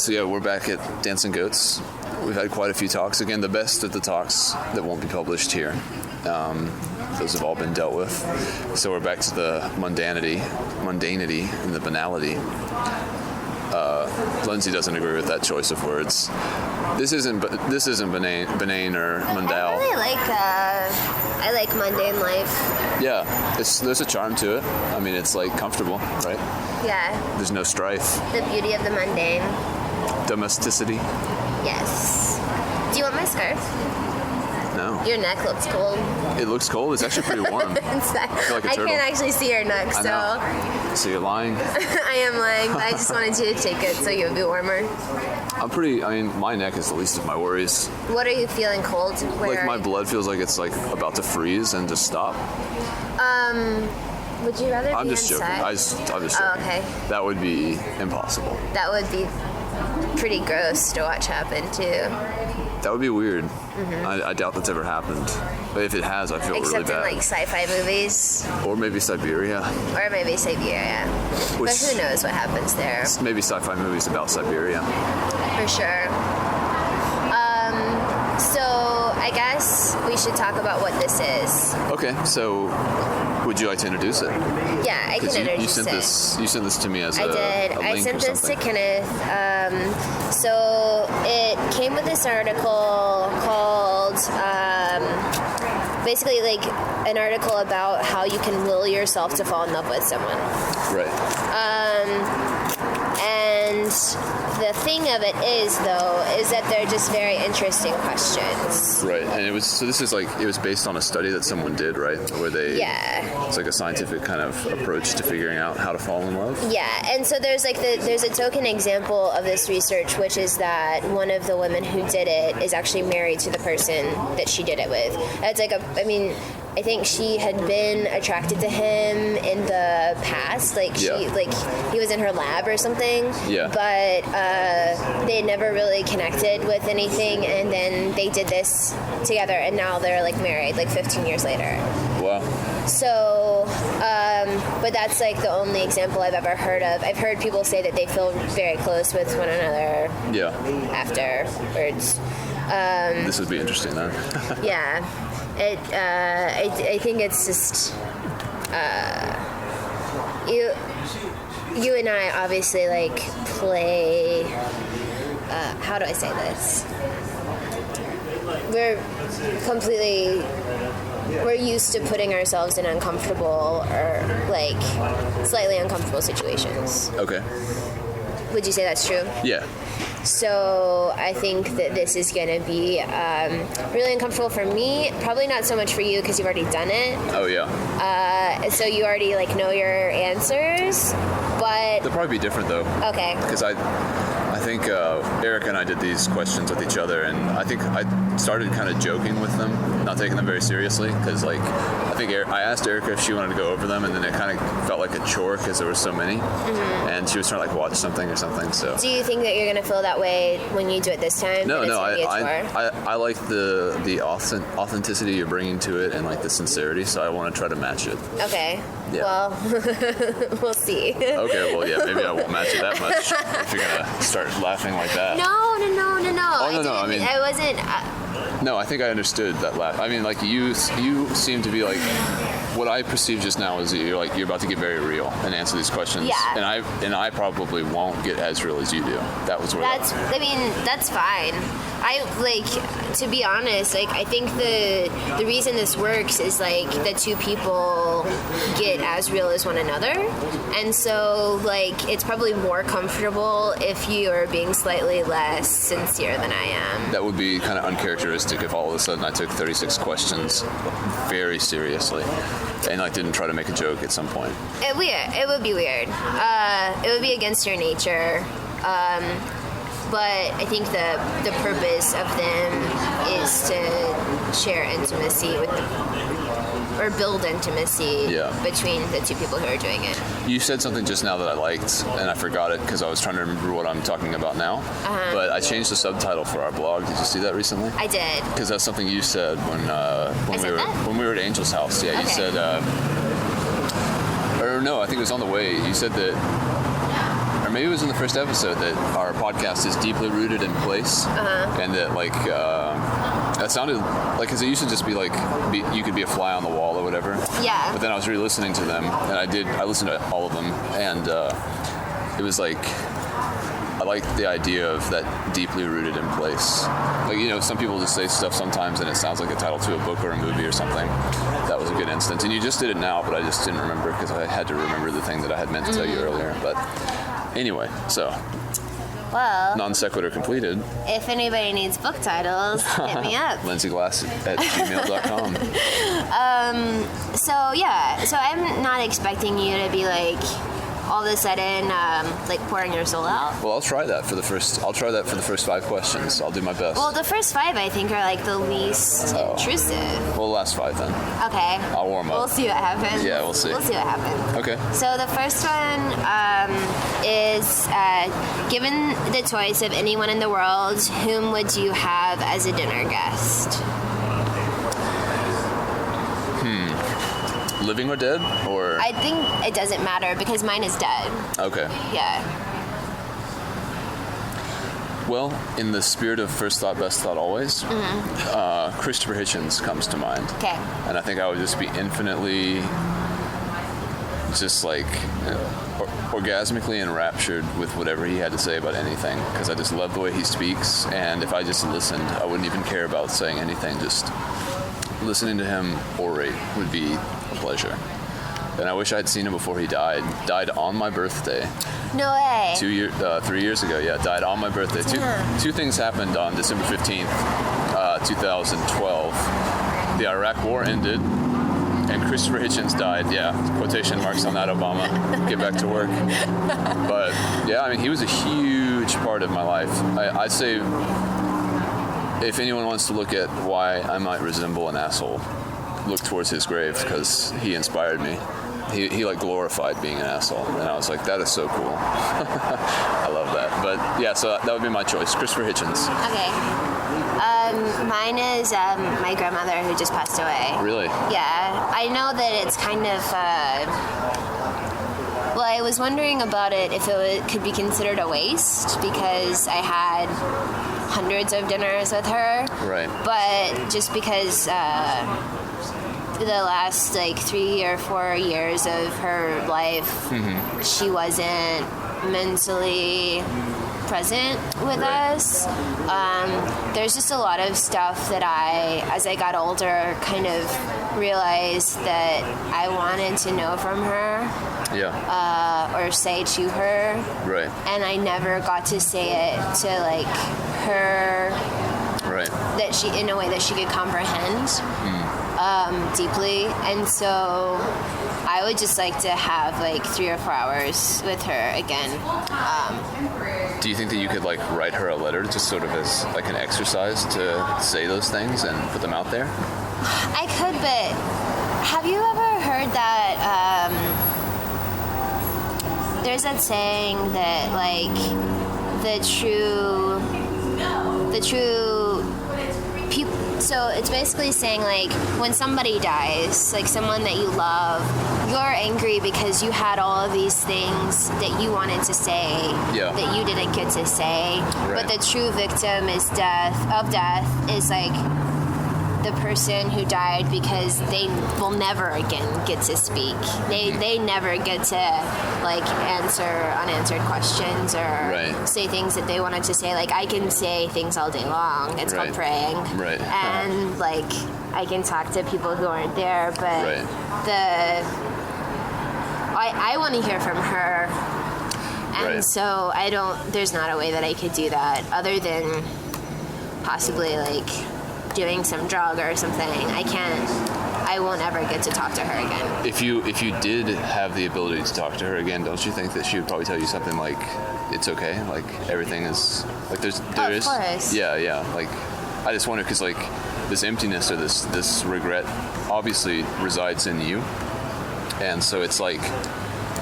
So yeah, we're back at Dancing Goats. We've had quite a few talks. Again, the best of the talks that won't be published here. Those have all been dealt with. So we're back to the mundanity, and the banality. Lindsay doesn't agree with that choice of words. This isn't benign or mundane. I like mundane life. Yeah, there's a charm to it. I mean, it's like comfortable, right? Yeah. There's no strife. The beauty of the mundane. Domesticity. Yes. Do you want my scarf? No. Your neck looks cold. It looks cold. It's actually pretty warm. I feel like a turtle. I can't actually see your neck, so. I know. So you're lying? I am lying, but I just wanted you to take it so you would be warmer. My neck is the least of my worries. What are you feeling cold? Like my blood feels like it's like about to freeze and just stop. Would you rather I'm be just joking. inside? I'm just joking. Oh, okay. That would be impossible. That would be pretty gross to watch happen, too. That would be weird. Mm-hmm. I doubt that's ever happened. But if it has, I feel really bad. Except in, like, sci-fi movies. Or maybe Siberia. But who knows what happens there. Maybe sci-fi movies about Siberia. For sure. So I guess we should talk about what this is. Okay, so would you like to introduce it? Yeah, I can introduce it. You sent this to me as a link. I sent this to Kenneth. So it came with this article called basically like an article about how you can will yourself to fall in love with someone. Right. And the thing of it is that they're just very interesting questions. Right, and it was based on a study that someone did, right? Where it's like a scientific kind of approach to figuring out how to fall in love. Yeah, and so there's a token example of this research, which is that one of the women who did it is actually married to the person that she did it with. It's I think she had been attracted to him in the past, he was in her lab or something. Yeah. But they never really connected with anything, and then they did this together, and now they're like married, 15 years later. Wow. So, but that's like the only example I've ever heard of. I've heard people say that they feel very close with one another. Yeah. Afterwards. This would be interesting, then. Yeah. I think it's just you and I obviously play. How do I say this? We're used to putting ourselves in uncomfortable or slightly uncomfortable situations. Okay. Would you say that's true? Yeah. So I think that this is going to be really uncomfortable for me. Probably not so much for you because you've already done it. Oh, yeah. So you already know your answers, but... They'll probably be different, though. Okay. Because I think Erica and I did these questions with each other, and I think I started kind of joking with them, not taking them very seriously, because I think I asked Erica if she wanted to go over them, and then it kind of felt like a chore because there were so many, and she was trying to watch something or something. So. Do you think that you're going to feel that way when you do it this time? No. I like the authenticity you're bringing to it and the sincerity, so I want to try to match it. Okay. Yeah. Well, we'll see. Okay. Well, yeah. Maybe I won't match it that much if you're gonna start laughing like that. No. Oh, no. I mean, I wasn't. No, I think I understood that laugh. I mean, you seem to be what I perceived just now is that you're about to get very real and answer these questions. Yeah. And I probably won't get as real as you do. That was where. That's fine. To be honest, I think the reason this works is the two people get as real as one another, and so it's probably more comfortable if you are being slightly less sincere than I am. That would be kind of uncharacteristic if all of a sudden I took 36 questions very seriously and didn't try to make a joke at some point. It would be weird. It would be against your nature. But I think the purpose of them is to share intimacy or build intimacy between the two people who are doing it. You said something just now that I liked, and I forgot it because I was trying to remember what I'm talking about now. Uh-huh. But I changed the subtitle for our blog. Did you see that recently? I did. Because that's something you said when we were at Angel's house. Yeah, okay. You said, or no, I think it was on the way. You said that. or maybe it was in the first episode, that our podcast is deeply rooted in place, and that like that sounded like, because it used to just be like you could be a fly on the wall or whatever. Yeah. But then I was re-listening to them, and I listened to all of them, and it was like, I like the idea of that deeply rooted in place. Like, you know, some people just say stuff sometimes and it sounds like a title to a book or a movie or something. That was a good instance. And you just did it now, but I just didn't remember because I had to remember the thing that I had meant to tell you earlier. But anyway, so Well, non sequitur completed. if anybody needs book titles, hit me up. LindsayGlass@gmail.com. So I'm not expecting you to be like all of a sudden like pouring your soul out. Well, I'll try that for the first 5 questions. I'll do my best. Well, the first 5 I think are like the least intrusive. Well, the last 5 then. Okay. I'll warm up. We'll see what happens. Yeah, we'll see. We'll see what happens. Okay. So the first one is given the choice of anyone in the world, whom would you have as a dinner guest? Living or dead? Or I think it doesn't matter because mine is dead. okay. Yeah. Well, in the spirit of first thought, best thought always, Christopher Hitchens comes to mind. Okay. And I think I would just be infinitely just like orgasmically enraptured with whatever he had to say about anything, because I just love the way he speaks, and if I just listened, I wouldn't even care about saying anything. Just listening to him orate would be a pleasure. And I wish I had seen him before he died. Died on my birthday. No way. 3 years ago, yeah, died on my birthday. Two things happened on December 15th, 2012. The Iraq War ended, and Christopher Hitchens died. Yeah, quotation marks on that, Obama. Get back to work. But, yeah, I mean, he was a huge part of my life. I'd say if anyone wants to look at why I might resemble an asshole, look towards his grave, because he inspired me. He like glorified being an asshole, and I was like, that is so cool. I love that. But yeah, so that would be my choice, Christopher Hitchens. Okay. Mine is my grandmother who just passed away. Really? Yeah. I know that it's kind of. Well, I was wondering about it if it could be considered a waste because I had hundreds of dinners with her. Right. But just because the last like 3 or 4 years of her life, she wasn't mentally present with us. There's just a lot of stuff that as I got older, kind of realized that I wanted to know from her. Yeah. Or say to her. Right. And I never got to say it to like her. Right. That she, in a way that she could comprehend deeply. And so I would just like to have like 3 or 4 hours with her again. Do you think that you could like write her a letter just sort of as like an exercise to say those things and put them out there? I could, but have you ever heard that there's that saying that like the true people, so it's basically saying like when somebody dies, like someone that you love, you're angry because you had all of these things that you wanted to say that you didn't get to say. Right. But the true victim is death is like the person who died because they will never again get to speak. They never get to like answer unanswered questions or say things that they wanted to say. Like I can say things all day long. It's called praying. Right. And like I can talk to people who aren't there, but I want to hear from her. And so there's not a way that I could do that other than possibly like doing some drug or something. I won't ever get to talk to her again. If you did have the ability to talk to her again, don't you think that she would probably tell you something like it's okay, like everything is like there is. Of course. Yeah. Like I just wonder because like this emptiness or this regret obviously resides in you, and so it's like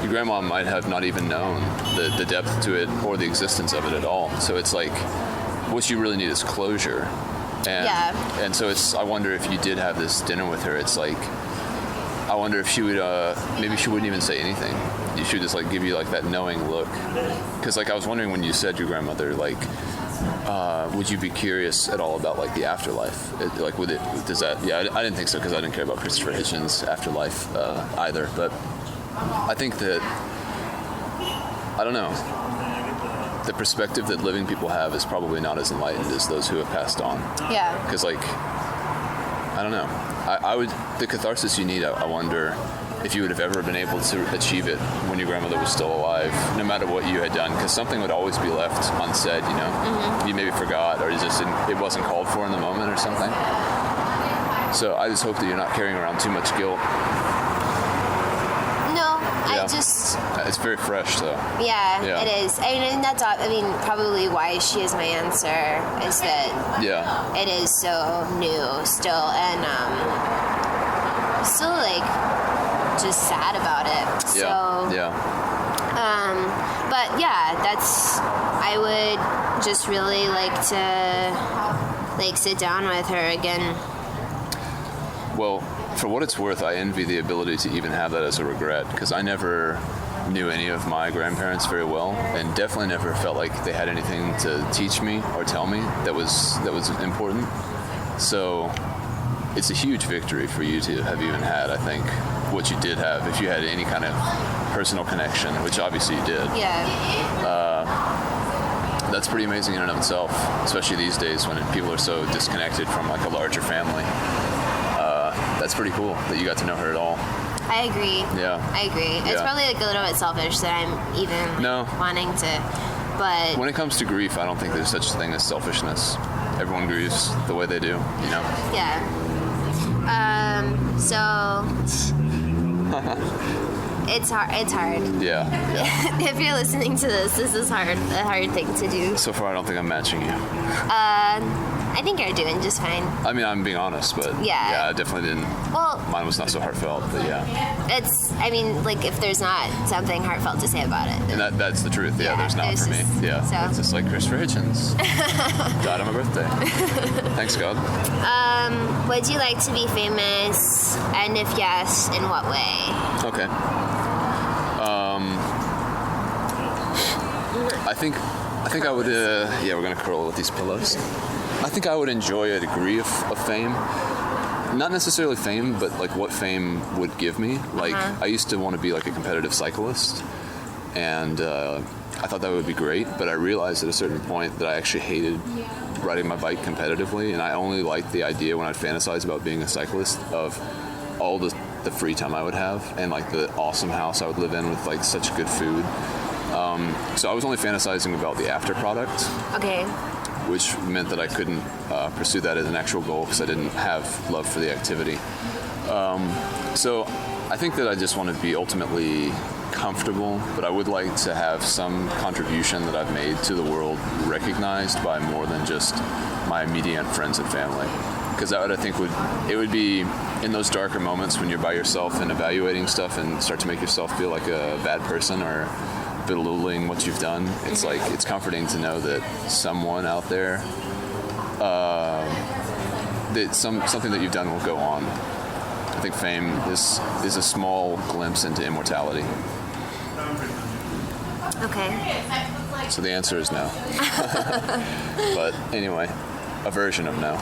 your grandma might have not even known the depth to it or the existence of it at all. So it's like what you really need is closure. And so I wonder if you did have this dinner with her, it's like, I wonder if she would, maybe she wouldn't even say anything. she would just like give you like that knowing look. Because like I was wondering when you said your grandmother, like, would you be curious at all about like the afterlife? Does that? Yeah, I didn't think so because I didn't care about Christopher Hitchens' afterlife either. But I think that, I don't know, the perspective that living people have is probably not as enlightened as those who have passed on. Yeah. Because like, I don't know. I would, the catharsis you need, I wonder if you would have ever been able to achieve it when your grandmother was still alive, no matter what you had done, because something would always be left unsaid, you know? Mm-hmm. You maybe forgot, or it wasn't called for in the moment or something. So I just hope that you're not carrying around too much guilt. No, Yeah. I just... It's very fresh, though. Yeah, Yeah. it is. And that's, probably why she is my answer, is that Yeah. it is so new still, and still, like, just sad about it. Yeah. So, yeah. but yeah, I would just really like to, like, sit down with her again. Well, for what it's worth, I envy the ability to even have that as a regret, because I never knew any of my grandparents very well, and definitely never felt like they had anything to teach me or tell me that was important. So it's a huge victory for you to have even had, I think, what you did have, if you had any kind of personal connection, which obviously you did. Yeah. That's pretty amazing in and of itself, especially these days when people are so disconnected from like a larger family. That's pretty cool that you got to know her at all. I agree. Yeah. I agree. It's Yeah. probably like a little bit selfish that I'm even wanting to, but When it comes to grief, I don't think there's such a thing as selfishness. Everyone grieves the way they do, you know? yeah. So it's hard. It's hard. Yeah. If you're listening to this is a hard thing to do. So far, I don't think I'm matching you. I think you're doing just fine. I mean, I'm being honest, but Yeah. I definitely didn't. Well, Mine was not so heartfelt, but yeah. like if there's not something heartfelt to say about it. And that's the truth. Yeah, Yeah, there's not there's for me. just- Yeah. so. It's just like Christopher Hitchens. Died on my birthday. Thanks, God. Would you like to be famous? And if yes, in what way? Okay. I think I would, yeah, we're going to curl with these pillows. I think I would enjoy a degree of fame. Not necessarily fame, but like what fame would give me. Like, I used to want to be like a competitive cyclist, and I thought that would be great, but I realized at a certain point that I actually hated riding my bike competitively, and I only liked the idea when I'd fantasize about being a cyclist of all the free time I would have, and like the awesome house I would live in with like such good food. So I was only fantasizing about the after product, Okay. which meant that I couldn't pursue that as an actual goal because I didn't have love for the activity. So I think that I just want to be ultimately comfortable, but I would like to have some contribution that I've made to the world recognized by more than just my immediate friends and family. Because that would, I think, it would be in those darker moments when you're by yourself and evaluating stuff and start to make yourself feel like a bad person or belittling what you've done. It's like, it's comforting to know that someone out there, that something that you've done will go on. I think fame is a small glimpse into immortality. Okay. So the answer is no. But anyway, a version of no.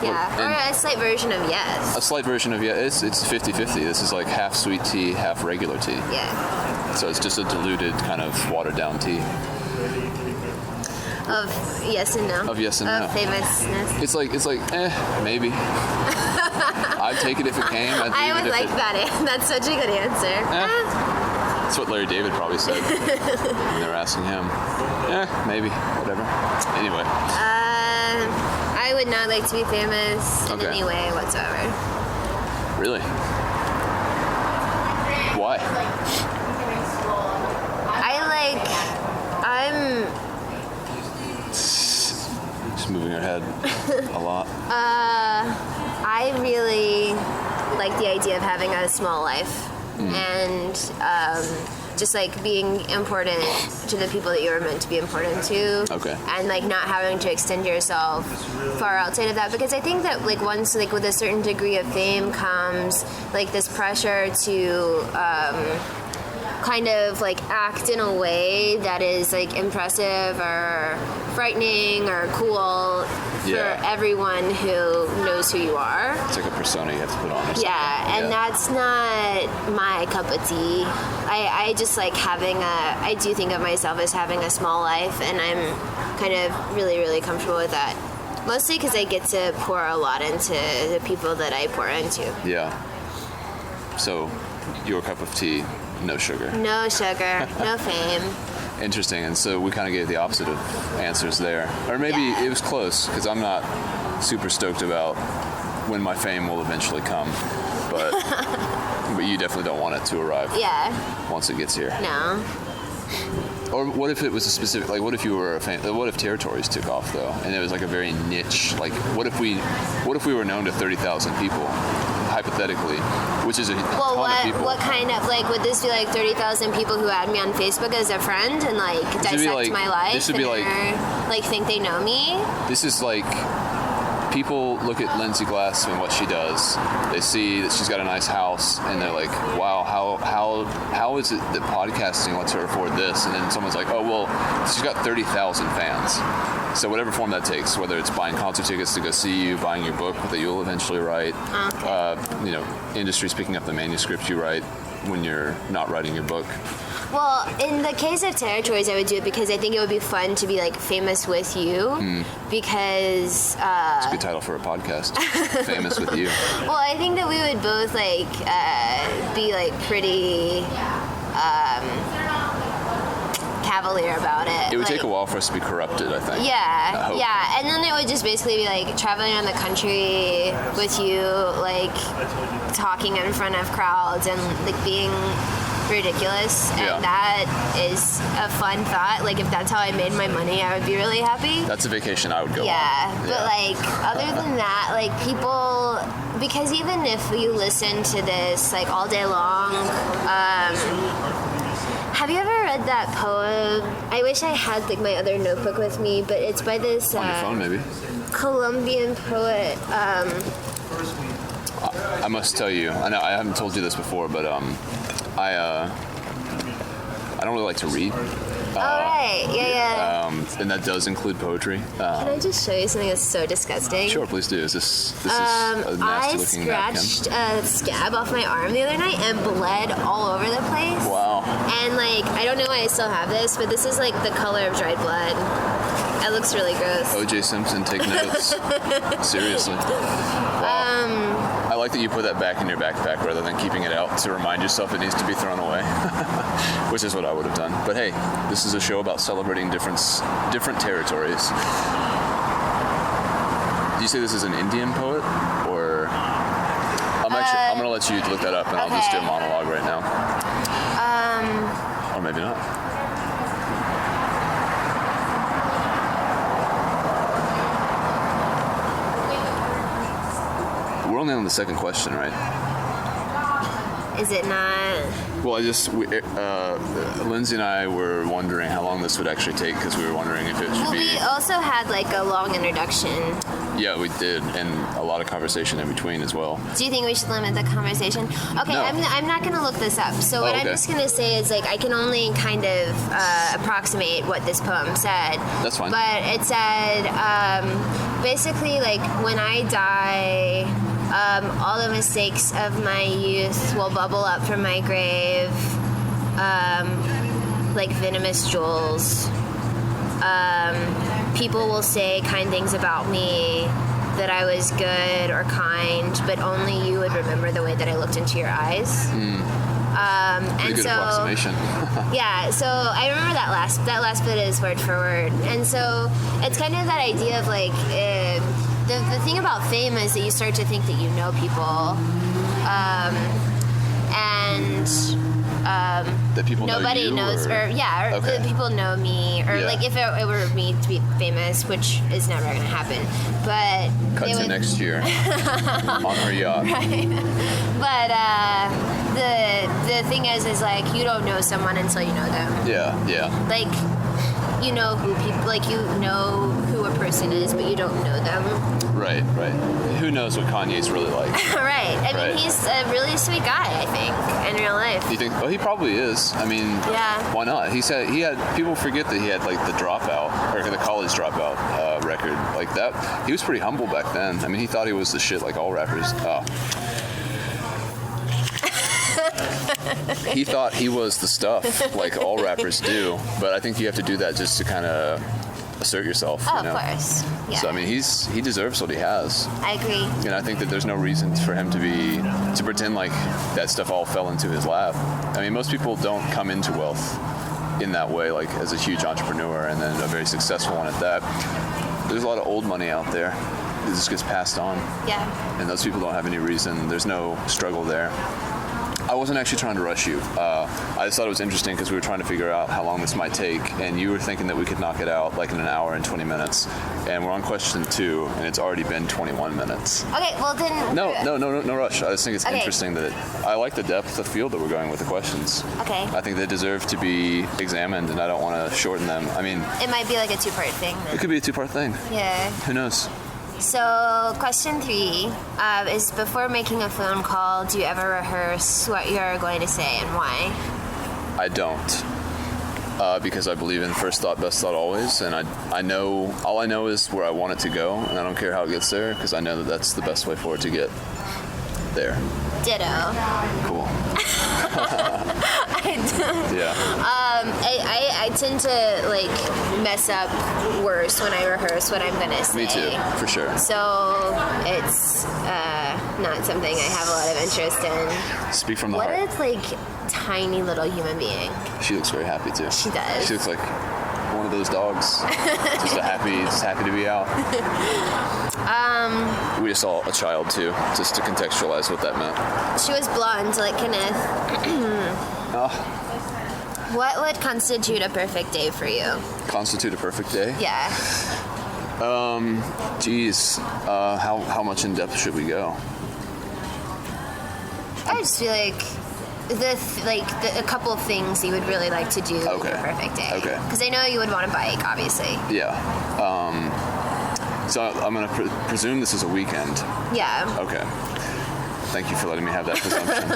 Yeah. And- Or a slight version of yes. A slight version of, yeah, it's 50-50. This is like half sweet tea, half regular tea. Yeah. So it's just a diluted, kind of watered down tea. Of yes and no. Of yes and no. Of famousness. It's like, maybe. I'd take it if it came. I would like that. That's such a good answer. That's what Larry David probably said when they were asking him. Maybe, whatever. Anyway. I would not like to be famous in Okay. any way whatsoever. Really? Why? I'm Just moving her head a lot. I really like the idea of having a small life and just like being important to the people that you were meant to be important to. Okay. And like not having to extend yourself far outside of that, because I think that like once like with a certain degree of fame comes like this pressure to kind of like act in a way that is like impressive or frightening or cool for everyone who knows who you are. It's like a persona you have to put on or something. Yeah, and that's not my cup of tea. I just like I do think of myself as having a small life, and I'm kind of really, really comfortable with that. Mostly because I get to pour a lot into the people that I pour into. Yeah. So, your cup of tea, no sugar. No sugar, no fame. Interesting. And so we kind of gave the opposite of answers there. Or maybe it was close, because I'm not super stoked about when my fame will eventually come. But but you definitely don't want it to arrive. Yeah. Once it gets here. No. Or what if it was a specific, like, what if you were a fan, what if Territories took off, though, and it was like a very niche, like, what if we were known to 30,000 people, hypothetically, which is a ton of people. What kind of, like, would this be like 30,000 people who add me on Facebook as a friend and, like, dissect my life? This would be like, think they know me? This is like, people look at Lindsay Glass and what she does. They see that she's got a nice house, and they're like, "Wow, how is it that podcasting lets her afford this?" And then someone's like, "Oh, well, she's got 30,000 fans." So whatever form that takes, whether it's buying concert tickets to go see you, buying your book that you'll eventually write, industry's picking up the manuscript you write when you're not writing your book. Well, in the case of Territories, I would do it because I think it would be fun to be, like, famous with you. Because... it's a good title for a podcast. Famous with you. Well, I think that we would both, like, be, like, pretty... cavalier about it. It would take a while for us to be corrupted, I think. Yeah, and then it would just basically be like traveling around the country with you, like talking in front of crowds and like being ridiculous, and that is a fun thought. Like, if that's how I made my money, I would be really happy. That's a vacation I would go on. But like, other than that, like, people, because even if you listen to this like all day long, have you ever read that poem? I wish I had like my other notebook with me, but it's by this on your phone, maybe. Colombian poet. I must tell you, I know I haven't told you this before, but I don't really like to read. Right. And that does include poetry. Can I just show you something that's so disgusting? Sure, please do. This is a nasty looking napkin. I scratched a scab off my arm the other night and bled all over the place. Wow. And like, I don't know why I still have this, but this is like the color of dried blood. It looks really gross. O.J. Simpson, take notes. Seriously. Wow. I like that you put that back in your backpack rather than keeping it out to remind yourself it needs to be thrown away, which is what I would have done. But hey, this is a show about celebrating different territories. Do you say this is an Indian poet, or I'm going to let you look that up, and I'll just do a monologue right now. Or maybe not. We're only on the second question, right? Is it not? Well, Lindsay and I were wondering how long this would actually take, because we were wondering if it should be... We also had like a long introduction. Yeah, we did, and a lot of conversation in between as well. Do you think we should limit the conversation? Okay, no. I'm not going to look this up. So what I'm just going to say is, like, I can only kind of approximate what this poem said. That's fine. But it said, basically, like, when I die... all the mistakes of my youth will bubble up from my grave, like venomous jewels. People will say kind things about me, that I was good or kind, but only you would remember the way that I looked into your eyes. Pretty good approximation. Yeah, so I remember that last bit is word for word, and so it's kind of that idea of like. The thing about fame is that you start to think that you know people, and that people nobody know you, knows, that people know me, or like if it were me to be famous, which is never going to happen. But cut to next year on her yacht. Right. But the thing is like you don't know someone until you know them. Yeah. Like. you know who people, like, you know who a person is, but you don't know them. Right. Who knows what Kanye's really like? Right. I mean, he's a really sweet guy, I think, in real life. You think? Well, he probably is. I mean, yeah. Why not? He had people forget that he had like the dropout or the college dropout record like that. He was pretty humble back then. I mean, he thought he was the shit like all rappers. He thought he was the stuff like all rappers do, but I think you have to do that just to kind of assert yourself. Oh, you know? Of course. Yeah. So I mean, he deserves what he has. I agree. And I think that there's no reason for him to pretend like that stuff all fell into his lap. I mean, most people don't come into wealth in that way, like as a huge entrepreneur and then a very successful one at that. There's a lot of old money out there that just gets passed on. Yeah. And those people don't have any reason. There's no struggle there. I wasn't actually trying to rush you. I just thought it was interesting because we were trying to figure out how long this might take, and you were thinking that we could knock it out like in an hour and 20 minutes. And we're on question 2, and it's already been 21 minutes. Okay, well then... No rush. I just think it's interesting that I like the depth of field that we're going with the questions. Okay. I think they deserve to be examined, and I don't want to shorten them. I mean... It might be like a 2-part thing. Then. It could be a 2-part thing. Yeah. Who knows? So, question 3 is, before making a phone call, do you ever rehearse what you're going to say and why? I don't. Because I believe in first thought, best thought always, and I know, all I know is where I want it to go, and I don't care how it gets there, because I know that that's the best way for it to get there. Ditto. Cool. Yeah. I tend to like mess up worse when I rehearse what I'm gonna say. Me too, for sure. So it's not something I have a lot of interest in. Speak from the What heart. a like tiny little human being. She looks very happy too. She does. She looks like one of those dogs. just happy to be out. We just saw a child too, just to contextualize what that meant. She was blonde like Kenneth. Oh. What would constitute a perfect day for you? Constitute a perfect day? Yeah. Geez. How much in depth should we go? I just feel like a couple of things you would really like to do in your perfect day. Okay. Because I know you would want to bike, obviously. Yeah. So I'm going to presume this is a weekend. Yeah. Okay. Thank you for letting me have that presumption.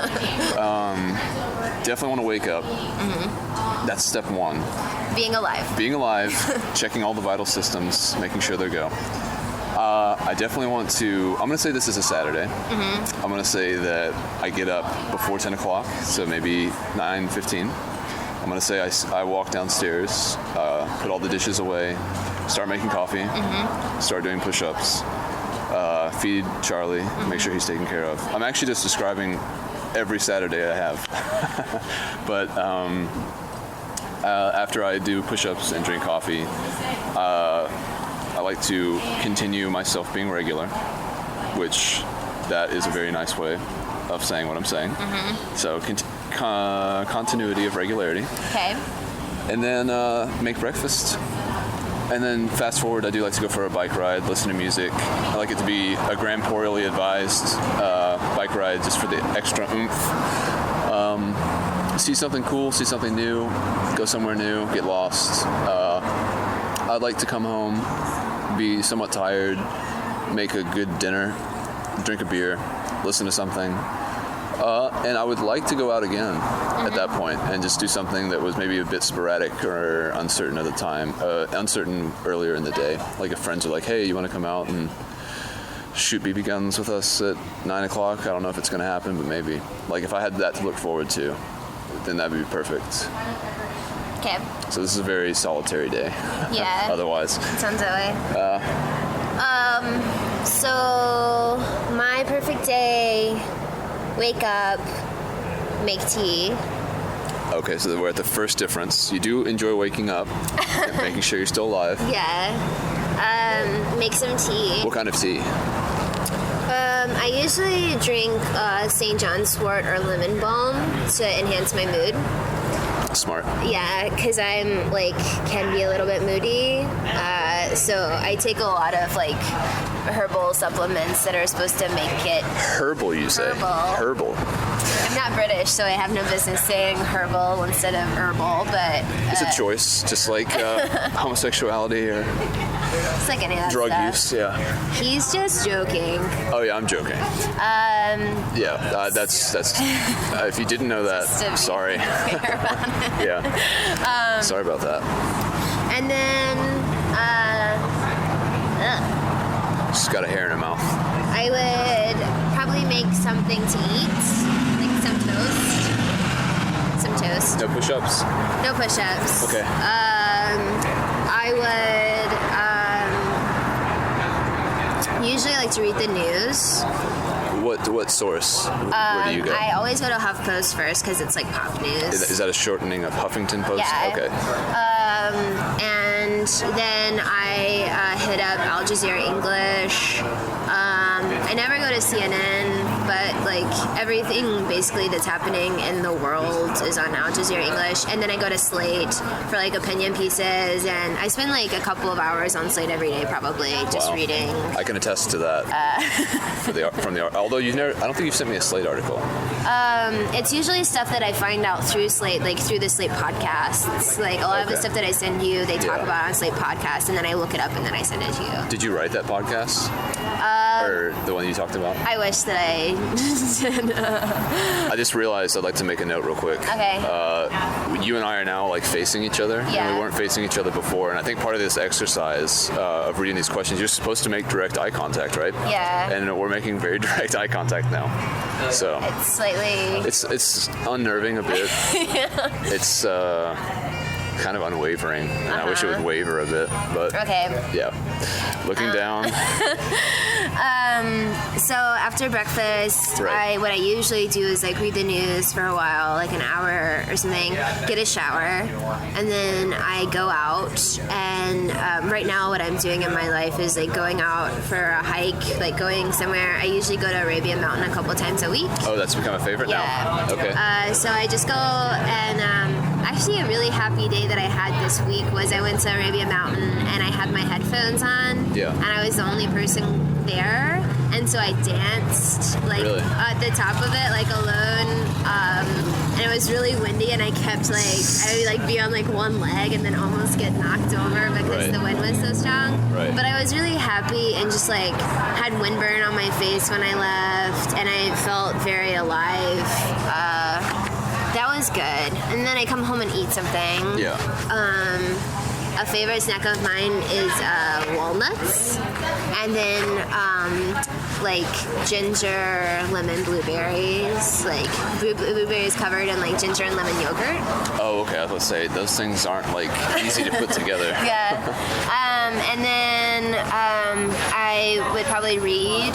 Definitely want to wake up. Mm-hmm. That's step 1. Being alive. Being alive, checking all the vital systems, making sure they go. I definitely want to, I'm going to say this is a Saturday. Mm-hmm. I'm going to say that I get up before 10 o'clock, so maybe 9:15. I'm going to say I walk downstairs, put all the dishes away, start making coffee, start doing push-ups, feed Charlie, make sure he's taken care of. I'm actually just describing every Saturday I have. But after I do push-ups and drink coffee, I like to continue myself being regular, which that is a very nice way of saying what I'm saying. Mm-hmm. So continuity of regularity. Okay. And then make breakfast. And then fast forward, I do like to go for a bike ride, listen to music. I like it to be a grandporially advised bike ride just for the extra oomph. See something cool, see something new, go somewhere new, get lost. I'd like to come home, be somewhat tired, make a good dinner, drink a beer, listen to something. And I would like to go out again at that point and just do something that was maybe a bit sporadic or uncertain at the time, uncertain earlier in the day. Like if friends are like, hey, you want to come out and shoot BB guns with us at 9 o'clock? I don't know if it's going to happen, but maybe. Like if I had that to look forward to, then that would be perfect. Okay. So this is a very solitary day. Yeah. Otherwise. It sounds that way. So my perfect day, wake up, make tea. Okay, so we're at the first difference. You do enjoy waking up and making sure you're still alive. Yeah. Make some tea. What kind of tea? I usually drink St. John's wort or lemon balm to enhance my mood. Smart. Yeah, because I'm can be a little bit moody. So I take a lot of herbal supplements that are supposed to make it Herbal, you say? Herbal. Herbal. I'm not British, so I have no business saying herbal instead of herbal, but... It's a choice, just like homosexuality or it's like any of that drug stuff. use, yeah. He's just joking. Oh, yeah, I'm joking. Yeah, that's if you didn't know that, sorry. Yeah. Sorry about that. And then, She's got a hair in her mouth. I would probably make something to eat, like some toast. Some toast. No push-ups? No push-ups. Okay. I would usually like to read the news. What source? Where do you go? I always go to HuffPost first because it's like pop news. Is that a shortening of Huffington Post? Yeah. Okay. And then I hit up Al Jazeera English. I never go to CNN, but like everything basically that's happening in the world is on Al Jazeera English. And then I go to Slate for like opinion pieces, and I spend like a couple of hours on Slate every day, probably just reading. I can attest to that. From the although I don't think you've sent me a Slate article. It's usually stuff that I find out through Slate, like through the Slate podcasts. Like a lot of the stuff that I send you, they talk about on Slate podcast, and then I look it up and then I send it to you. Did you write that podcast? Or the one you talked about? I wish that I did. I just realized I'd like to make a note real quick. Okay. You and I are now like facing each other. Yeah. And we weren't facing each other before. And I think part of this exercise of reading these questions, you're supposed to make direct eye contact, right? Yeah. And we're making very direct eye contact now. So It's slightly... it's unnerving a bit. Yeah. It's kind of unwavering. And I wish it would waver a bit. But Okay. yeah. Looking down. So after breakfast, Right. what I usually do is like read the news for a while, like an hour or something, get a shower, and then I go out. And right now what I'm doing in my life is like going out for a hike, like going somewhere. I usually go to Arabian Mountain a couple times a week. Oh, that's become a favorite Yeah. now? Okay. So I just go, and actually a really happy day that I had this week was I went to Arabian Mountain and I had my headphones on. Yeah. And I was the only person there. And so I danced like Really? at the top of it, like alone. And it was really windy, and I kept like I would like be on like one leg and then almost get knocked over because Right. the wind was so strong. Right. But I was really happy and just like had windburn on my face when I left, and I felt very alive. That was good. And then I come home and eat something. Yeah. A favorite snack of mine is walnuts, and then like ginger, lemon, blueberries, like blueberries covered in like ginger and lemon yogurt. Oh, okay. I was going to say, those things aren't like easy to put together. Yeah. And then I would probably read,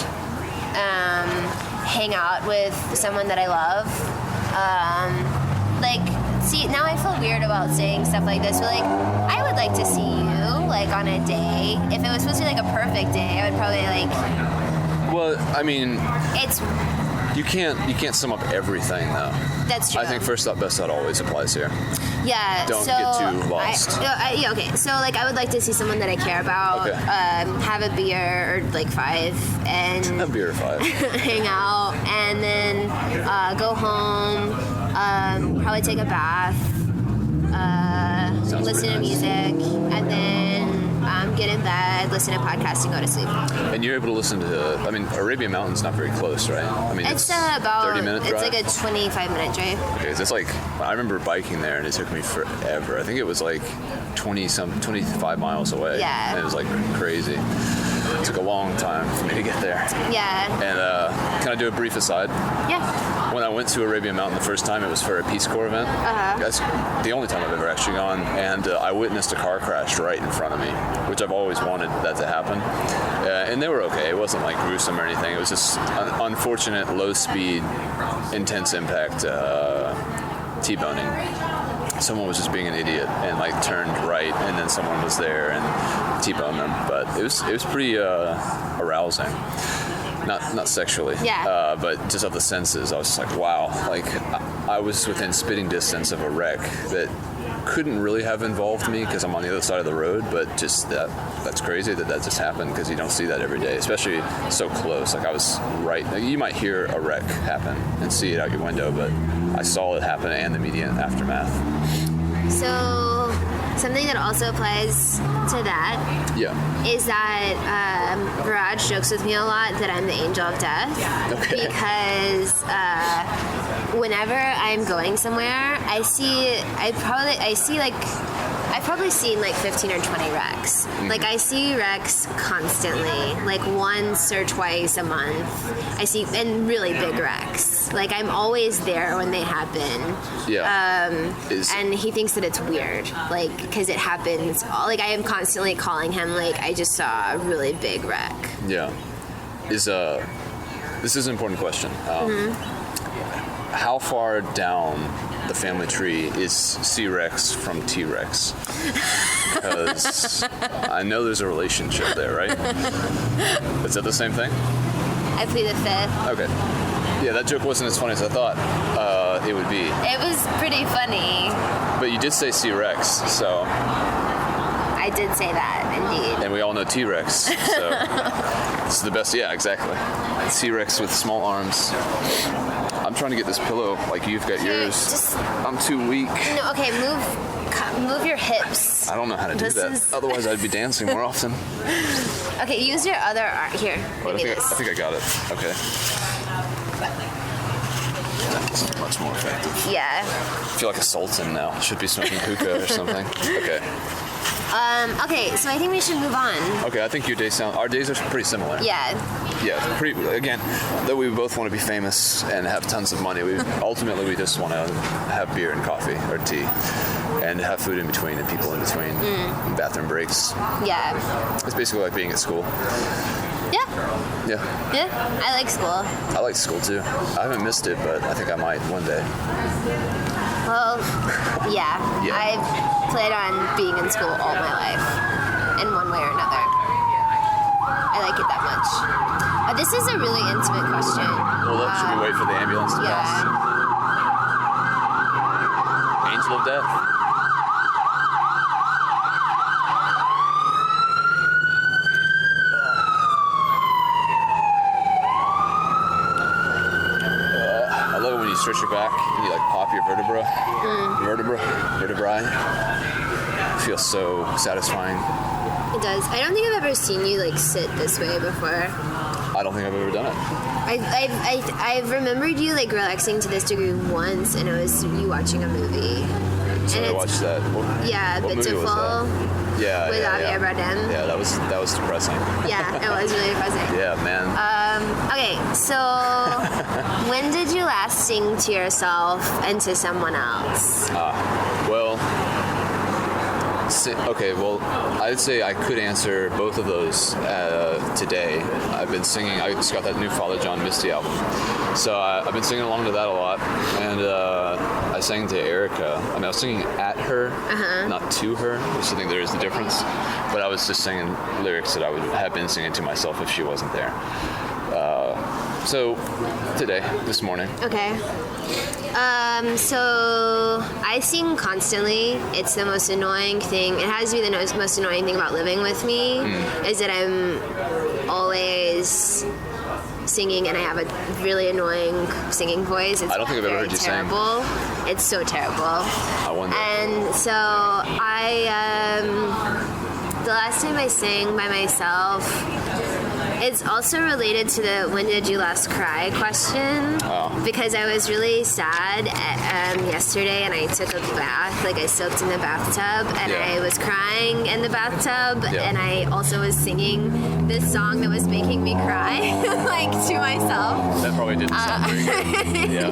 hang out with someone that I love. See, now I feel weird about saying stuff like this, but like, I would like to see you, like, on a day. If it was supposed to be like a perfect day, I would probably like... Well, I mean, It's... you can't sum up everything, though. That's true. I think first thought, best thought always applies here. Yeah, Don't so get too lost. Yeah, okay. So, like, I would like to see someone that I care about, Okay. have a beer or like 5, and A beer or 5. hang out, and then go home, probably take a bath, Sounds listen to pretty nice. music, and then get in bed, listen to podcasts, and go to sleep. And you're able to listen to, I mean, Arabian Mountain's not very close, right? I mean, It's about 30-minute drive? It's like a 25-minute drive. Okay, so it's like, I remember biking there and it took me forever. I think it was like 25 miles away. Yeah. And it was like crazy. It took a long time for me to get there. Yeah. And can I do a brief aside? Yeah. When I went to Arabian Mountain the first time, it was for a Peace Corps event. That's the only time I've ever actually gone. And I witnessed a car crash right in front of me, which I've always wanted that to happen. And they were okay. It wasn't like gruesome or anything. It was just an unfortunate, low-speed, intense impact T-boning. Someone was just being an idiot and like turned right, and then someone was there and T-boned them. But it was pretty arousing. Not sexually, Yeah. but just of the senses. I was just like, wow. Like I was within spitting distance of a wreck that couldn't really have involved me because I'm on the other side of the road, but just that's crazy that just happened because you don't see that every day, especially so close. Like I was right. Like you might hear a wreck happen and see it out your window, but I saw it happen and the immediate aftermath. So something that also applies to that is that Viraj jokes with me a lot that I'm the angel of death. Okay. Because whenever I'm going somewhere, I've probably seen like 15 or 20 wrecks. Like I see wrecks constantly, like once or twice a month. I see, and really big wrecks. Like I'm always there when they happen. Yeah. And he thinks that it's weird, like because it happens. Like I am constantly calling him, like I just saw a really big wreck. Yeah. This is an important question. How far down the family tree is C-Rex from T-Rex? Because I know there's a relationship there, right? Is that the same thing? I plead the fifth. Okay. Yeah, that joke wasn't as funny as I thought it would be. It was pretty funny. But you did say C-Rex, so... I did say that, indeed. And we all know T-Rex, so it's the best. Yeah, exactly. T-Rex with small arms. I'm trying to get this pillow like you've got yours. I'm too weak. No, okay, move your hips. I don't know how to do that. Otherwise, I'd be dancing more often. Okay, use your other arm. Here, I think I got it. Okay. That's much more effective. Yeah. I feel like a sultan now. Should be smoking hookah or something. Okay. Okay, so I think we should move on. Okay, I think our days are pretty similar. Yeah. Yeah, again, though we both want to be famous and have tons of money, we just want to have beer and coffee or tea and have food in between and people in between and bathroom breaks. Yeah. It's basically like being at school. Yeah. Yeah. Yeah, I like school. I like school too. I haven't missed it, but I think I might one day. Well, yeah. I've planned on being in school all my life, in one way or another. I like it that much. This is a really intimate question. Well, should we wait for the ambulance to pass? Angel of death. I love it when you stretch your back and you like pop your vertebrae. It feels so satisfying. It does. I don't think I've ever seen you like sit this way before. I don't think I've ever done it. I've remembered you like relaxing to this degree once, and it was you watching a movie. So I watched that. What movie was that? Yeah, with Javier Bardem. Yeah, that was depressing. Yeah, it was really depressing. Yeah, man. Okay, so when did you last sing to yourself and to someone else? I'd say I could answer both of those today. I've been singing. I just got that new Father John Misty album, so I've been singing along to that a lot. And I sang to Erica. I mean, I was singing at her, not to her, which I think there is the difference. But I was just singing lyrics that I would have been singing to myself if she wasn't there. So today, this morning. Okay. So I sing constantly. It's the most annoying thing. It has to be the most annoying thing about living with me is that I'm always singing and I have a really annoying singing voice. It's I don't think I've ever heard you terrible. Sing. It's so terrible. I wonder. And so the last time I sang by myself, it's also related to the when did you last cry question. Because I was really sad yesterday and I took a bath, like I soaked in the bathtub and I was crying in the bathtub and I also was singing this song that was making me cry like to myself. That probably didn't sound very good. Yeah.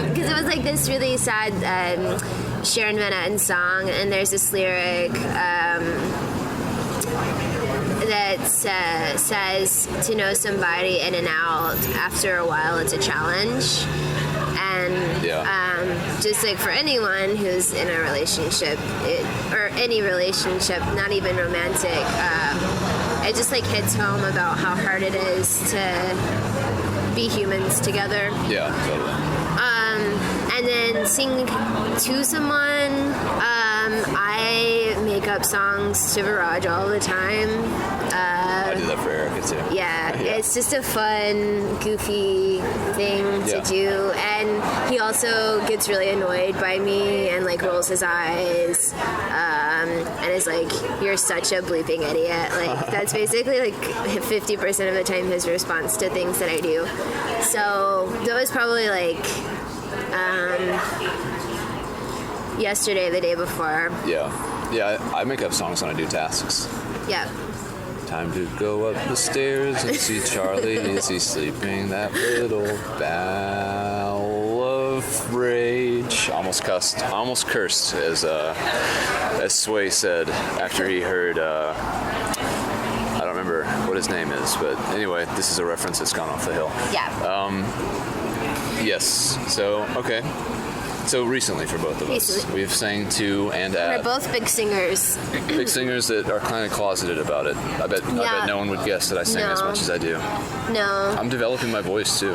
Because it was like this really sad Sharon Van Etten song, and there's this lyric that says to know somebody in and out after a while it's a challenge. And just like for anyone who's in a relationship or any relationship, not even romantic, it just like hits home about how hard it is to be humans together. Yeah, totally. And then sing to someone. I make up songs to Viraj all the time. I do that for Erica too. Yeah, it's just a fun, goofy thing to do. And he also gets really annoyed by me and like rolls his eyes and is like, "You're such a bleeping idiot." Like that's basically like 50% of the time his response to things that I do. So that was probably like yesterday, the day before. Yeah, I make up songs when I do tasks. Yeah. Time to go up the stairs and see Charlie. Is he sleeping? That little bowl of rage. Almost cursed, as Sway said after he heard. I don't remember what his name is, but anyway, this is a reference that's gone off the hill. Yeah. Yes. So okay. So recently for both of us, we've sang to and at. We're both big singers. Big singers that are kind of closeted about it. I bet no one would guess that I sing as much as I do. No. I'm developing my voice too.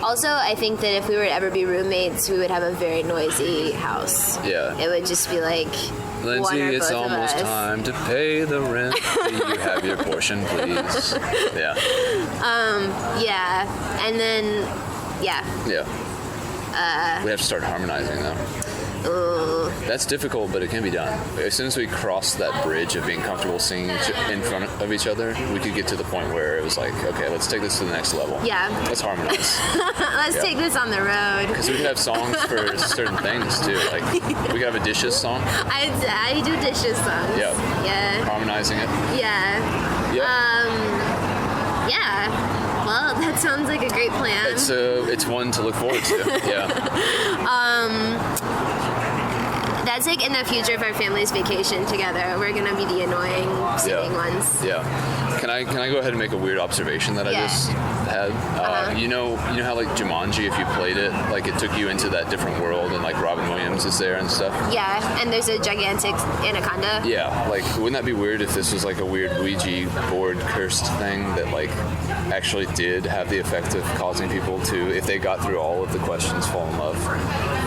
Also, I think that if we were to ever be roommates, we would have a very noisy house. Yeah. It would just be like, Lindsay, one or it's both of almost us. time to pay the rent. Do you have your portion, please? Yeah. Yeah. And then, yeah. Yeah. We have to start harmonizing though. That's difficult, but it can be done. As soon as we cross that bridge of being comfortable singing in front of each other, we could get to the point where it was like, okay, let's take this to the next level. Yeah. Let's harmonize. Let's take this on the road. Because we could have songs for certain things too. Like we could have a dishes song. I do dishes songs. Yeah. Yeah. Harmonizing it. Yeah. Yeah. Yeah. Well, that sounds like a great plan. It's one to look forward to. Yeah. That's like in the future of our family's vacation together. We're gonna be the annoying sitting ones. Yeah. Can I go ahead and make a weird observation that I just had? You know how like Jumanji, if you played it, like it took you into that different world, and like Robin Williams is there and stuff. Yeah, and there's a gigantic anaconda. Yeah, like wouldn't that be weird if this was like a weird Ouija board cursed thing that like actually did have the effect of causing people to, if they got through all of the questions, fall in love?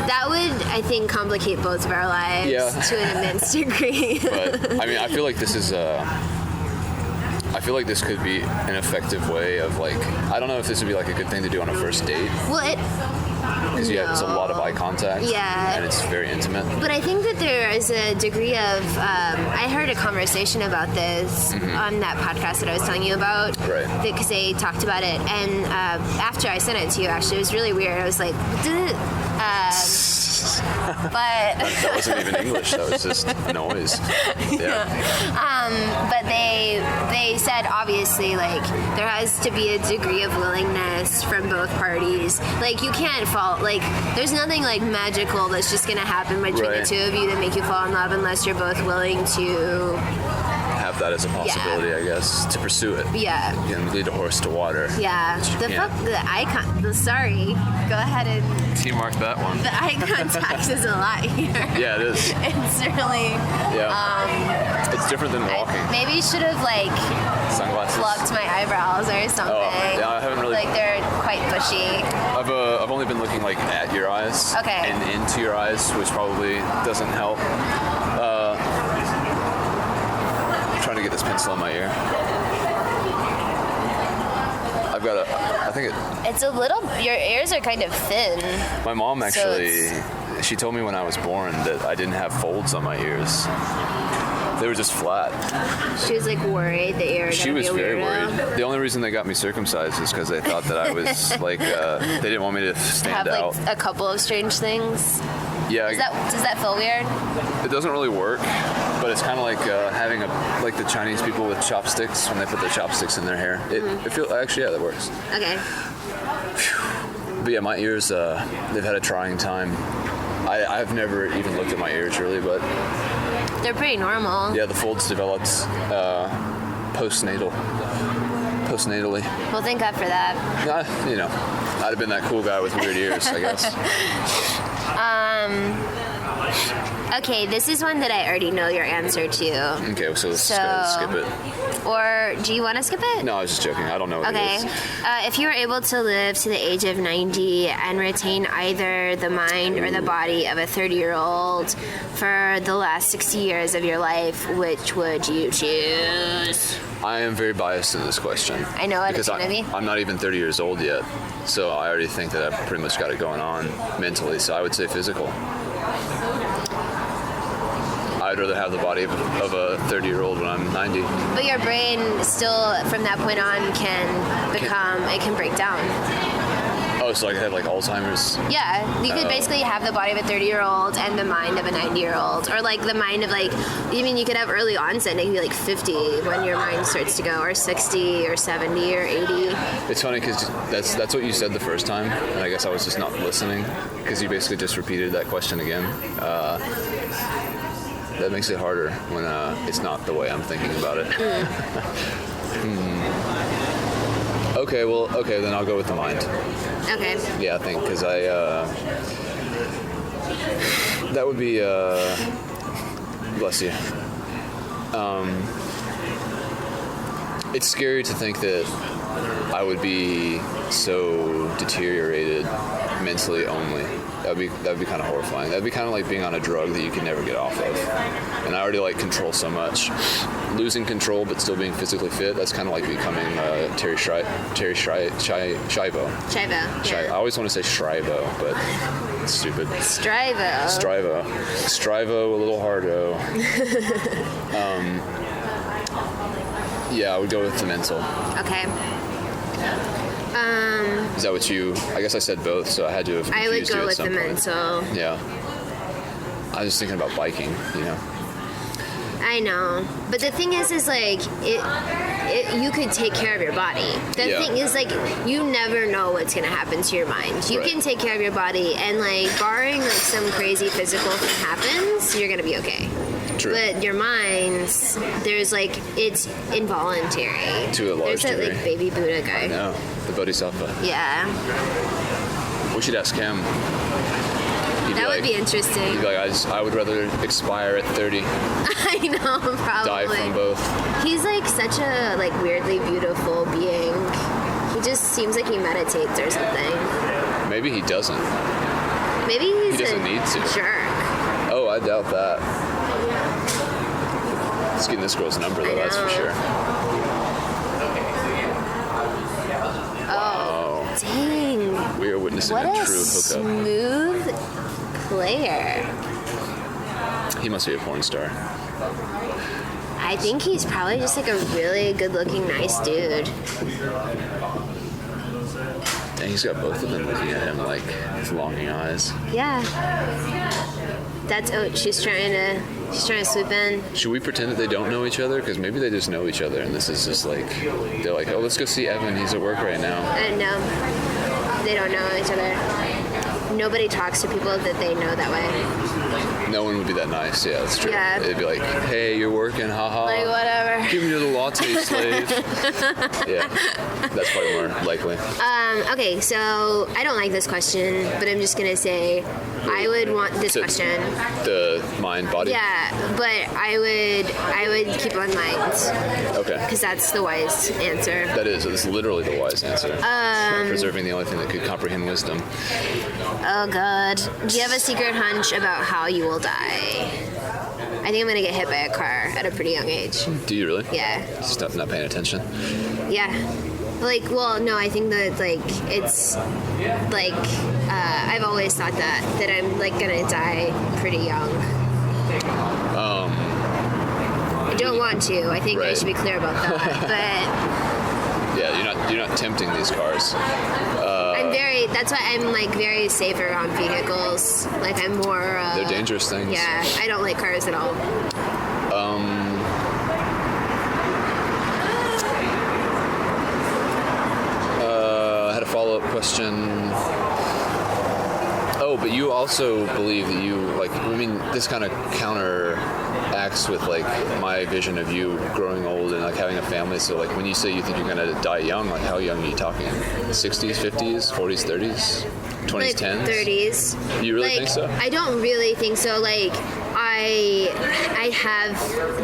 That would, I think, complicate both of our lives to an immense degree. But I mean, I feel like this is I feel like this could be an effective way of like, I don't know if this would be like a good thing to do on a first date. Well, because it's a lot of eye contact. Yeah. And it's very intimate. But I think that there is a degree of, I heard a conversation about this on that podcast that I was telling you about. Right. Because they talked about it. And after I sent it to you, actually, it was really weird. I was like, but that wasn't even English. That was just noise. Yeah. But they said obviously like there has to be a degree of willingness from both parties. Like you can't fall, like there's nothing like magical that's just gonna happen between the two of you that make you fall in love unless you're both willing to have that as a possibility, I guess, to pursue it. Yeah. You can lead a horse to water. Yeah. The icon. Sorry. Go ahead and. T-mark that one. The eye contact is a lot here. Yeah, it is. It's really. Yeah. It's different than walking. Maybe you should have like. Sunglasses. Plucked my eyebrows or something. Oh, yeah, I haven't really. Like they're quite bushy. I've only been looking like at your eyes. Okay. And into your eyes, which probably doesn't help. I'm trying to get this pencil in my ear. I've got I think it's a little, your ears are kind of thin. My mom actually, she told me when I was born that I didn't have folds on my ears. They were just flat. She was like worried that you were She was very weirdo. worried. The only reason they got me circumcised is because they thought that I was like, they didn't want me to stand have out. like a couple of strange things. Yeah. Does that feel weird? It doesn't really work, but it's kind of like having like the Chinese people with chopsticks when they put their chopsticks in their hair. It feels actually, yeah, that works. Okay. But yeah, my ears, they've had a trying time. I've never even looked at my ears really, but they're pretty normal. yeah, the folds developed postnatally. Well, thank God for that. You know, I'd have been that cool guy with weird ears, I guess. Okay, this is one that I already know your answer to. Okay, so let's just go skip it. Or do you want to skip it? No, I was just joking. I don't know what it is. If you were able to live to the age of 90 and retain either the mind or the body of a 30-year-old for the last 60 years of your life, which would you choose? I am very biased in this question. I know it, because it's gonna be. I'm not even 30 years old yet, so I already think that I've pretty much got it going on mentally, so I would say physical. I'd rather have the body of a 30-year-old when I'm 90. But your brain still, from that point on, it can break down. Oh, so I could have like Alzheimer's? Yeah, you could basically have the body of a 30-year-old and the mind of a 90-year-old. Or like the mind of you could have early onset and it could be like 50 when your mind starts to go, or 60 or 70 or 80. It's funny because that's what you said the first time, and I guess I was just not listening because you basically just repeated that question again. That makes it harder when it's not the way I'm thinking about it. Okay, then I'll go with the mind. Okay. Yeah, I think, because that would be, bless you. It's scary to think that I would be so deteriorated mentally only. That'd be kind of horrifying. That'd be kind of like being on a drug that you could never get off of. And I already like control so much. Losing control but still being physically fit, that's kind of like becoming Terry Schiavo. Yeah. I always want to say Shrivo, but it's stupid. Strivo, a little hardo. Yeah, I would go with the mental. Okay. Is that what you... I guess I said both, so I had to have confused I would go you at with some the point. mental. Yeah. I was just thinking about biking, you know. I know, but the thing is like you could take care of your body. The thing is like you never know what's gonna happen to your mind. You can take care of your body, and like barring like some crazy physical thing happens, you're gonna be okay. True. But your mind, there's like it's involuntary. To a large degree. There's that like baby Buddha guy. I know, the Bodhisattva. Yeah. We should ask him. That would be interesting. He'd be like, I would rather expire at 30. I know, probably. Die from both. He's like such a like weirdly beautiful being. He just seems like he meditates or something. Maybe he doesn't. Maybe he doesn't need to. Jerk. Oh, I doubt that. He's getting this girl's number though, that's for sure. Oh, dang. We are witnessing What a a true hookup. smooth player. He must be a porn star. I think he's probably just like a really good-looking, nice dude. And he's got both of them looking at him like with longing eyes. Yeah. She's trying to swoop in. Should we pretend that they don't know each other? Because maybe they just know each other, and this is just like they're like, oh, let's go see Evan. He's at work right now. No, they don't know each other. Nobody talks to people that they know that way. No one would be that nice. Yeah, that's true. Yeah. They'd be like, hey, you're working, haha. Like, whatever. Give me the latte, slave. Yeah, that's probably more likely. Okay, so I don't like this question, but I'm just going to say I would want this question. The mind, body? Yeah, but I would keep on mind. Okay. Because that's the wise answer. It's literally the wise answer. Preserving the only thing that could comprehend wisdom. Oh, God. Do you have a secret hunch about how you will die? I think I'm going to get hit by a car at a pretty young age. Do you really? Yeah. Just not paying attention? Yeah. No, I think that, it's, I've always thought that I'm, gonna die pretty young. I don't want to. I think I should be clear about that, but... Yeah, you're not tempting these cars. That's why I'm, very safe around vehicles. I'm more... They're dangerous things. Yeah, I don't like cars at all. I had a follow-up question. Oh, but you also believe that this kind of counteracts with my vision of you growing old and having a family. So like when you say you think you're gonna die young, like how young are you talking? 60s, 50s, 40s, 30s, 20s, like 10s? 30s. You really think so? I don't really think so. Like I have,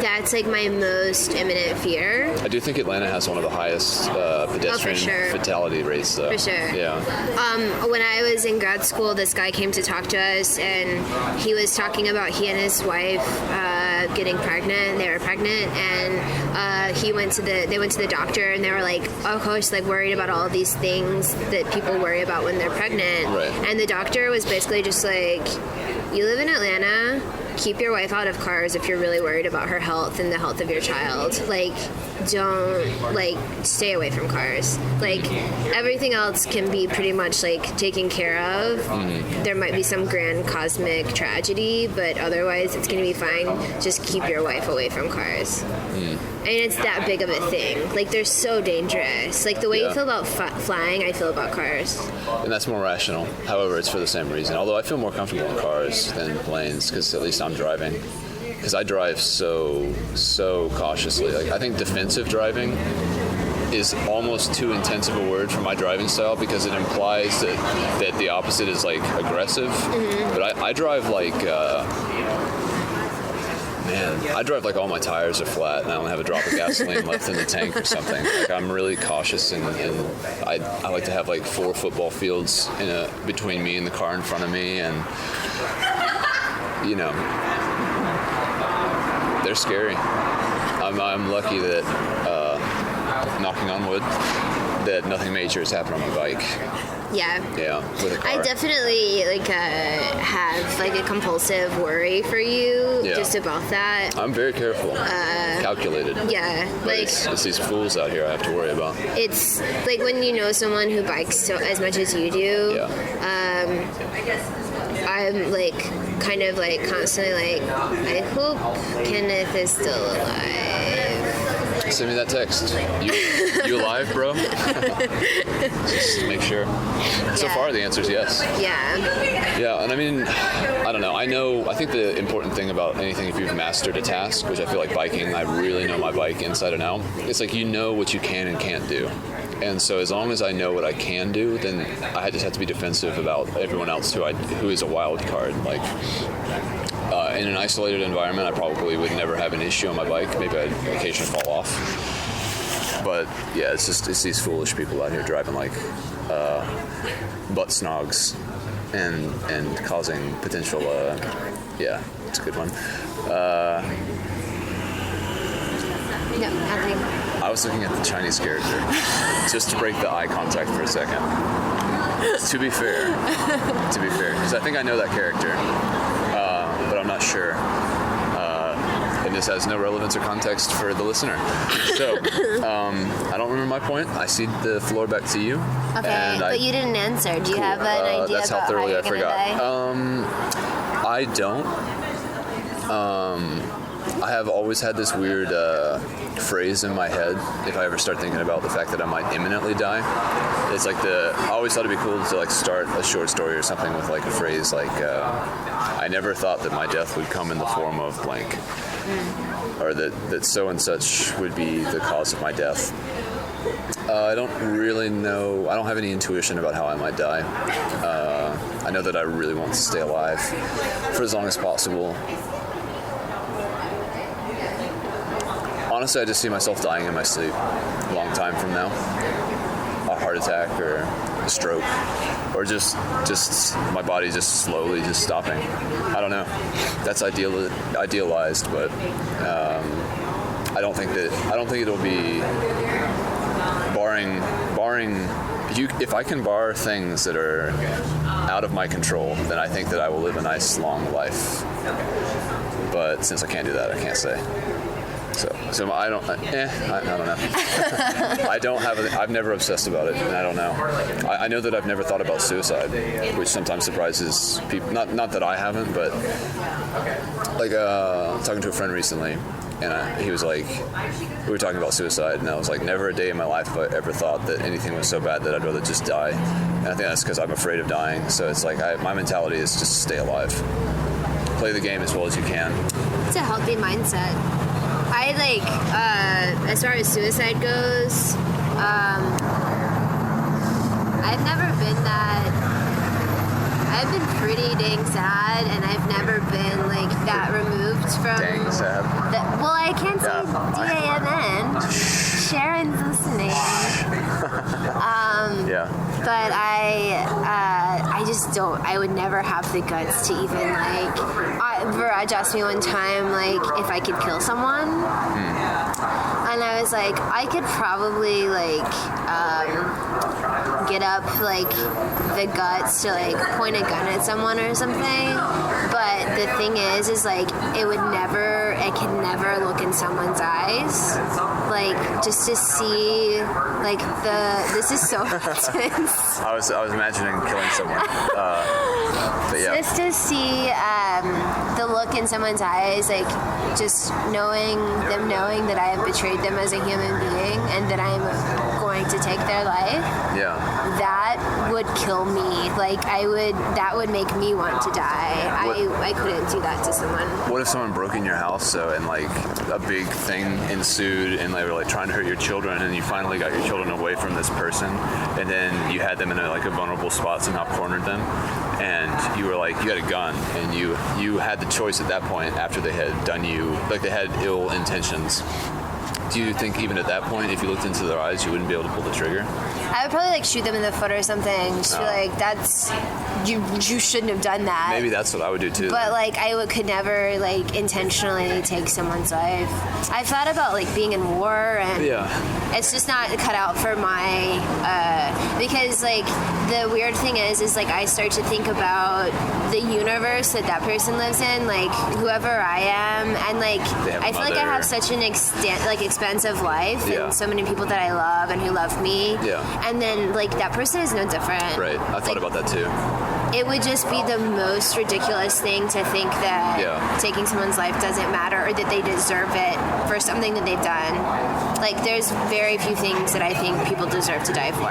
that's like my most imminent fear. I do think Atlanta has one of the highest pedestrian fatality rates, though. For sure. Yeah. When I was in grad school, this guy came to talk to us, and he was talking about he and his wife getting pregnant. They were pregnant, and they went to the doctor, and they were like, of course, like worried about all of these things that people worry about when they're pregnant. Right. And the doctor was basically just like, you live in Atlanta, keep your wife out of cars if you're really worried about her health and the health of your child. Like, don't, like, stay away from cars. Like, everything else can be pretty much, like, taken care of. Mm-hmm. There might be some grand cosmic tragedy, but otherwise it's going to be fine. Just keep your wife away from cars. Mm. And it's that big of a thing. Like, they're so dangerous. Like, the way you feel about flying, I feel about cars. And that's more rational. However, it's for the same reason. Although I feel more comfortable in cars than planes, because at least I'm driving. Because I drive so cautiously. Like, I think defensive driving is almost too intensive a word for my driving style, because it implies that the opposite is, like, aggressive. Mm-hmm. But I drive like... I drive like all my tires are flat and I don't have a drop of gasoline left in the tank or something. Like, I'm really cautious, and I like to have like 4 football fields between me and the car in front of me, and you know, they're scary. I'm lucky that, knocking on wood, that nothing major has happened on my bike. Yeah, with a car. I definitely have like a compulsive worry for you just about that. I'm very careful, calculated. Yeah, but like it's these fools out here I have to worry about. It's like when you know someone who bikes as much as you do. Yeah. I'm like kind of like constantly like, I hope Kenneth is still alive. Send me that text. You alive, bro? Just make sure. So far, the answer is yes. Yeah. Yeah, and I mean, I don't know. I think the important thing about anything, if you've mastered a task, which I feel like biking, I really know my bike inside and out. It's like you know what you can and can't do. And so as long as I know what I can do, then I just have to be defensive about everyone else who is a wild card. Like, in an isolated environment, I probably would never have an issue on my bike. Maybe I'd occasionally fall off. But yeah, it's these foolish people out here driving like butt snogs and causing potential. Yeah, it's a good one. No, nothing. I was looking at the Chinese character just to break the eye contact for a second. To be fair, because I think I know that character, but I'm not sure. And this has no relevance or context for the listener. So, I don't remember my point. I cede the floor back to you. Okay, but you didn't answer. Do you have an idea that's about how thoroughly how you're I forgot. Die? I don't. I have always had this weird phrase in my head if I ever start thinking about the fact that I might imminently die. It's like I always thought it'd be cool to like start a short story or something with like a phrase like, I never thought that my death would come in the form of blank. Or that so and such would be the cause of my death. I don't really know. I don't have any intuition about how I might die. I know that I really want to stay alive for as long as possible. Honestly, I just see myself dying in my sleep a long time from now. A heart attack or a stroke, or just my body just slowly just stopping. I don't know. That's idealized, but I don't think it'll be barring. If I can bar things that are out of my control, then I think that I will live a nice long life. But since I can't do that, I can't say. So I don't know. I've never obsessed about it, and I don't know. I know that I've never thought about suicide, which sometimes surprises people. Not that I haven't, but like talking to a friend recently, and he was like, we were talking about suicide, and I was like, never a day in my life have I ever thought that anything was so bad that I'd rather just die. And I think that's because I'm afraid of dying. So it's like my mentality is just stay alive, play the game as well as you can. It's a healthy mindset. I like, as far as suicide goes, I've never been I've been pretty dang sad, and I've never been like that removed from. Dang sad. Well, I can't say DAMN. Sharon's listening. Yeah. But I just don't. I would never have the guts to even like. Viraj asked me one time like if I could kill someone, and I was like, I could probably like get up like the guts to like point a gun at someone or something. But the thing is like I could never look in someone's eyes, like just to see like this is so intense. I was imagining killing someone. But yeah. Just to see the look in someone's eyes, like just knowing that I have betrayed them as a human being and that I'm going to take their life. Yeah. That would kill me. Like that would make me want to die. I couldn't do that to someone. What if someone broke in your house and like a big thing ensued and they were like trying to hurt your children and you finally got your children away from this person and then you had them in a vulnerable spot, somehow cornered them, and you were like, you had a gun and you had the choice at that point after they had done you, like they had ill intentions. Do you think even at that point, if you looked into their eyes, you wouldn't be able to pull the trigger? I would probably like shoot them in the foot or something. Just be like, that's you shouldn't have done that. Maybe that's what I would do too. But like could never like intentionally take someone's life. I've thought about like being in war, and it's just not cut out for my because like the weird thing is like I start to think about the universe that person lives in, like whoever I am, and like I feel like I have such an expensive life and so many people that I love and who love me. Yeah. And then like that person is no different. Right. I thought about that too. It would just be the most ridiculous thing to think that taking someone's life doesn't matter or that they deserve it for something that they've done. Like, there's very few things that I think people deserve to die for.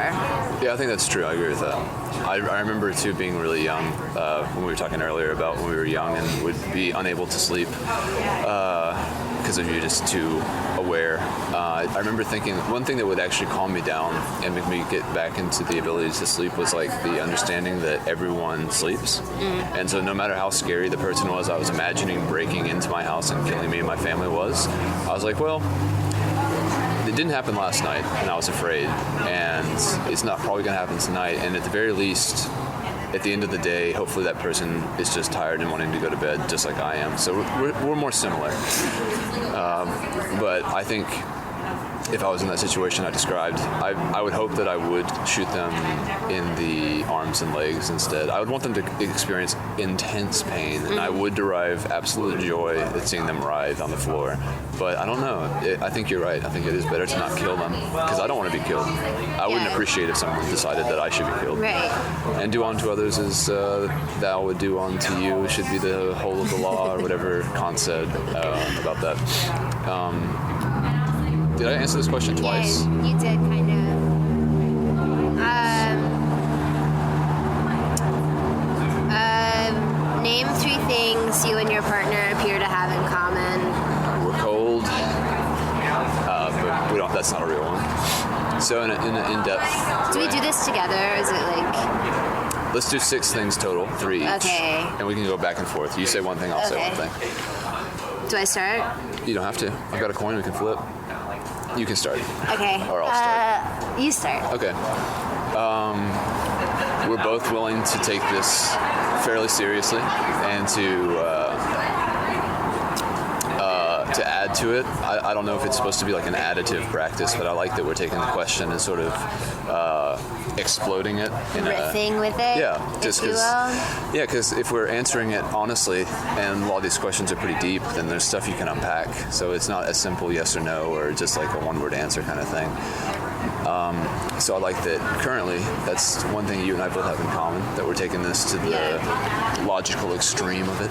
Yeah, I think that's true. I agree with that. I remember, too, being really young when we were talking earlier about when we were young and would be unable to sleep because of you're just too aware. I remember thinking one thing that would actually calm me down and make me get back into the ability to sleep was like the understanding that everyone sleeps. And so no matter how scary the person was I was imagining breaking into my house and killing me and my family was, I was like, well, it didn't happen last night and I was afraid, and it's not probably going to happen tonight, and at the very least, at the end of the day, hopefully that person is just tired and wanting to go to bed just like I am. So we're more similar. But I think if I was in that situation I described, I would hope that I would shoot them in the arms and legs instead. I would want them to experience intense pain, and I would derive absolute joy at seeing them writhe on the floor. But I don't know. I think you're right. I think it is better to not kill them because I don't want to be killed. I wouldn't appreciate if someone decided that I should be killed. Right. And do unto others as thou would do unto you should be the whole of the law or whatever Kant said about that. Did I answer this question twice? Yeah, you did, kind of. Name 3 things you and your partner appear to have in common. We're cold, but we don't. That's not a real one. So in in-depth. Do we do this together, or is it like? Let's do 6 things total, 3 each. Okay. And we can go back and forth. You say one thing, I'll say one thing. Do I start? You don't have to. I've got a coin we can flip. You can start. Okay. Or I'll start. You start. Okay. We're both willing to take this fairly seriously and to add to it. I don't know if it's supposed to be like an additive practice, but I like that we're taking the question and sort of exploding it. Riffing with it? Yeah. Just because if we're answering it honestly, and a lot of these questions are pretty deep, then there's stuff you can unpack. So it's not a simple yes or no or just like a one-word answer kind of thing. So I like that currently that's one thing you and I both have in common, that we're taking this to the logical extreme of it.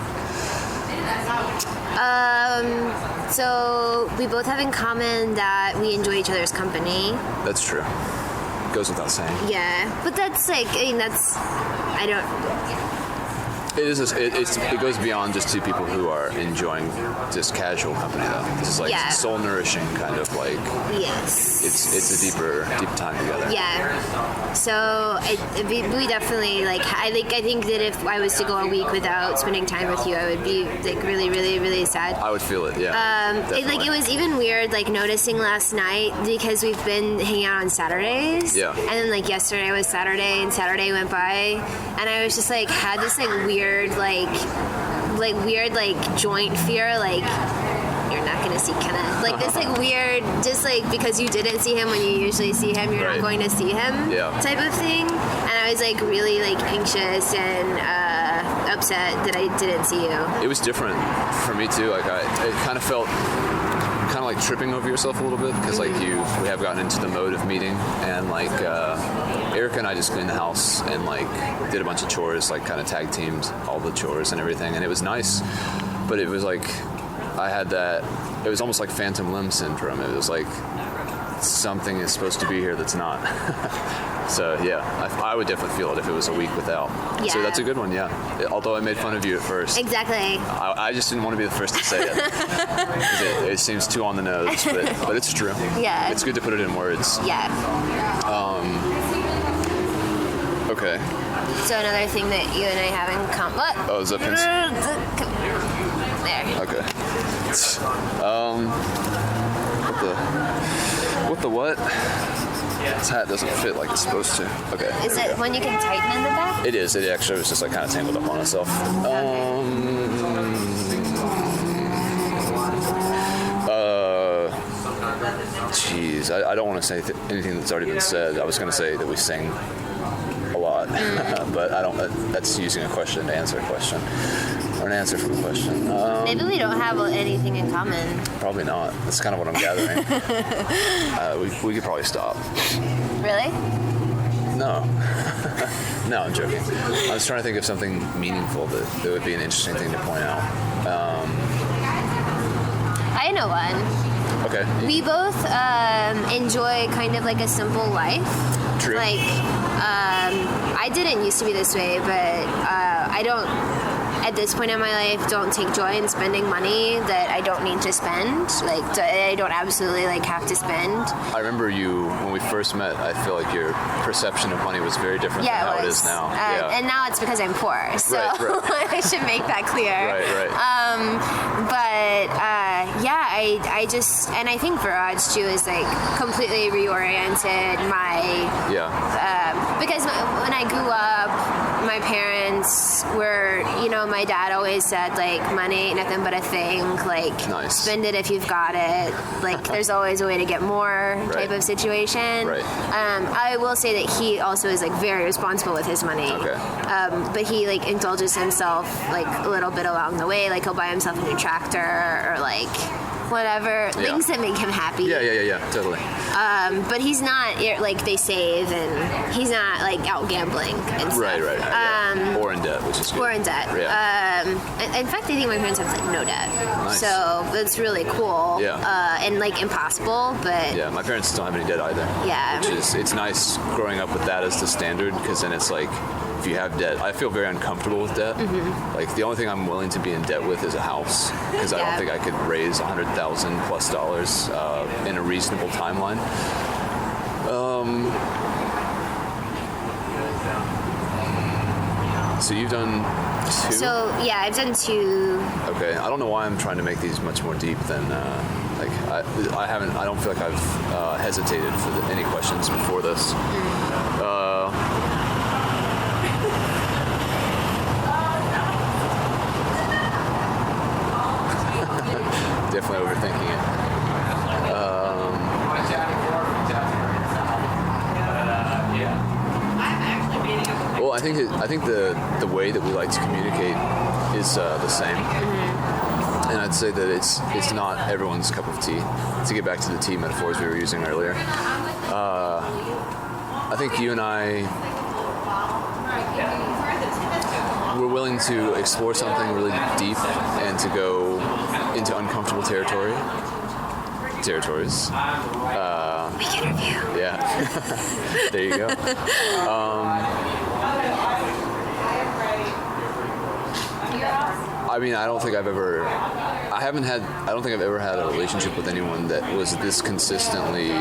So we both have in common that we enjoy each other's company. That's true. Goes without saying. Yeah, but that's like, I It is. It goes beyond just two people who are enjoying just casual company, though. This is like soul nourishing kind of like. Yes. It's a deeper time together. Yeah. So we definitely like. I think that if I was to go a week without spending time with you, I would be like really, really, really sad. I would feel it. Yeah. It was even weird like noticing last night because we've been hanging out on Saturdays. Yeah. And then like yesterday was Saturday and Saturday went by and I was just like had this like weird joint fear like you're not gonna see Kenneth like this like weird just like because you didn't see him when you usually see him you're not going to see him type of thing and I was like really like anxious and upset that I didn't see you. It was different for me too. Like it kind of felt like tripping over yourself a little bit because like we have gotten into the mode of meeting and like Erica and I just cleaned the house and like did a bunch of chores, like kind of tag teamed all the chores and everything, and it was nice, but it was like I had that. It was almost like phantom limb syndrome. It was like something is supposed to be here that's not. So yeah, I would definitely feel it if it was a week without. Yeah. So that's a good one. Yeah. Although I made fun of you at first. Exactly. I just didn't want to be the first to say it. It seems too on the nose, but it's true. Yeah. It's good to put it in words. Yeah. Okay. So another thing that you and I have in common. What? Oh, is that pencil? There. Okay. What the what? This hat doesn't fit like it's supposed to. Okay. Is it one you can tighten in the back? It is. It actually was just like kind of tangled up on itself. Jeez, I don't want to say anything that's already been said. I was going to say that we sing a lot, but I don't. That's using a question to answer a question, or an answer from a question. Maybe we don't have anything in common. Probably not. That's kind of what I'm gathering. We could probably stop. Really? No. No, I'm joking. I was trying to think of something meaningful that would be an interesting thing to point out. I know one. Okay. We both enjoy kind of like a simple life. True. Like, I didn't used to be this way, but I don't, at this point in my life, don't take joy in spending money that I don't need to spend. Like, I don't absolutely like have to spend. I remember you, when we first met, I feel like your perception of money was very different than how it is now. And now it's because I'm poor, so right. I should make that clear. Right. I just, and I think Viraj too is like completely reoriented my, because when I grew up, my parents were, my dad always said like money ain't nothing but a thing, like spend it if you've got it, like there's always a way to get more type of situation. Right. I will say that he also is like very responsible with his money. Okay. But he like indulges himself like a little bit along the way, like he'll buy himself a new tractor or like whatever, things that make him happy. Yeah, totally. But he's not, like, they save, and he's not, like, out gambling and stuff. Right. Or in debt, which is good. Or in debt. Yeah. In fact, I think my parents have, like, no debt. Nice. So that's really cool. Yeah. And, like, impossible, but... Yeah, my parents don't have any debt either. Yeah. Which is, it's nice growing up with that as the standard, because then it's like, if you have debt, I feel very uncomfortable with debt. Mm-hmm. Like, the only thing I'm willing to be in debt with is a house, because I don't think I could raise $100,000+ in a reasonable timeline. So you've done 2? So, yeah, I've done 2. Okay, I don't know why I'm trying to make these much more deep than, I don't feel like I've hesitated for any questions before this. Definitely overthinking it. Well, I think the way that we like to communicate is the same, and I'd say that it's not everyone's cup of tea. To get back to the tea metaphors we were using earlier, I think you and I we're willing to explore something really deep and to go into uncomfortable territories. Week interview. Yeah. There you go. I mean, I don't think I've ever had a relationship with anyone that was this consistently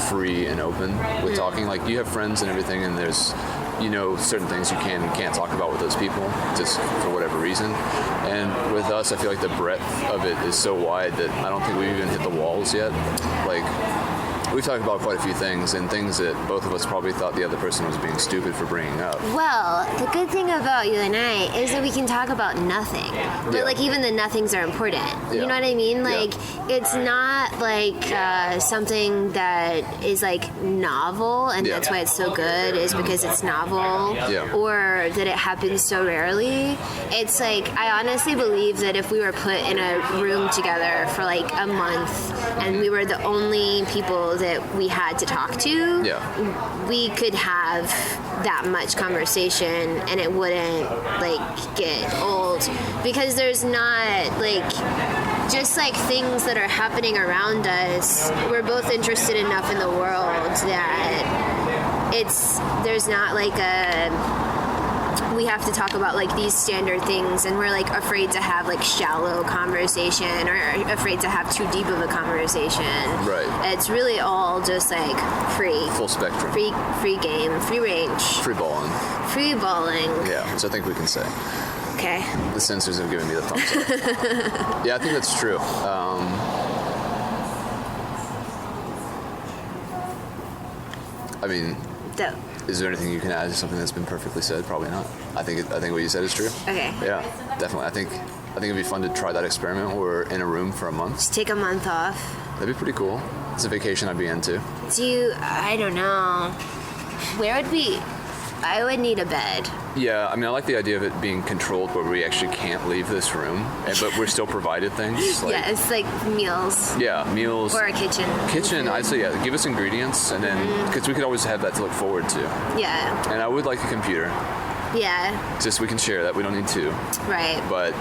free and open with talking. Like, you have friends and everything, and there's, certain things you can and can't talk about with those people just for whatever reason. And with us, I feel like the breadth of it is so wide that I don't think we've even hit the walls yet. Like, we've talked about quite a few things, and things that both of us probably thought the other person was being stupid for bringing up. Well, the good thing about you and I is that we can talk about nothing. But, like, even the nothings are important. Yeah. You know what I mean? Like, it's not, like, something that is, like, novel, and that's why it's so good, is because it's novel, or that it happens so rarely. It's, like, I honestly believe that if we were put in a room together for, like, a month, and we were the only people that we had to talk to, we could have that much conversation and it wouldn't, like, get old, because there's not, like, just like things that are happening around us. We're both interested enough in the world that there's not like we have to talk about, like, these standard things, and we're, like, afraid to have, like, shallow conversation, or afraid to have too deep of a conversation. Right. It's really all just, like, free. Full spectrum. Free game, free range. Free balling. Free balling. Yeah, which I think we can say. Okay. The censors have given me the thumbs up. Yeah, I think that's true. I mean... Is there anything you can add to something that's been perfectly said? Probably not. I think what you said is true. Okay. Yeah, definitely. I think it'd be fun to try that experiment where we're in a room for a month. Just take a month off. That'd be pretty cool. It's a vacation I'd be into. I don't know. Where would we... I would need a bed. Yeah, I mean, I like the idea of it being controlled where we actually can't leave this room, but we're still provided things. Like, yeah, it's like meals. Yeah, meals. Or a kitchen. I'd say, give us ingredients, and then, because we could always have that to look forward to. Yeah. And I would like a computer. Yeah. Just we can share that. We don't need two. Right. But,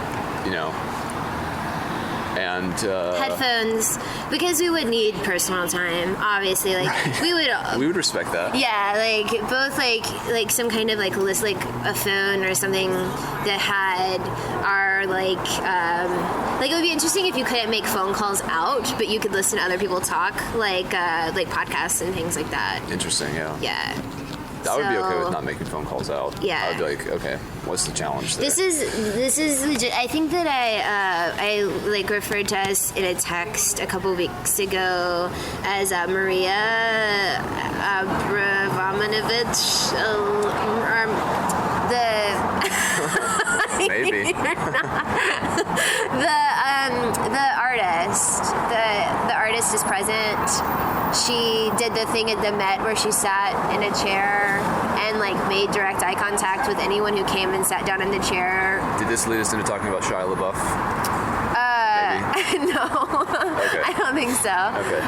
and headphones, because we would need personal time, obviously. Like, we would respect that. Yeah, like, both, like some kind of, like, list, like a phone or something that had our, like, it would be interesting if you couldn't make phone calls out, but you could listen to other people talk, like podcasts and things like that. Interesting. Yeah. I would be okay with not making phone calls out. Yeah. I would be like, okay, what's the challenge there? This is legit. I think that I like referred to us in a text a couple weeks ago as Maria Abramovich. Maybe. The artist is present. She did the thing at the Met where she sat in a chair and, like, made direct eye contact with anyone who came and sat down in the chair. Did this lead us into talking about Shia LaBeouf? No. Okay. I don't think so. Okay.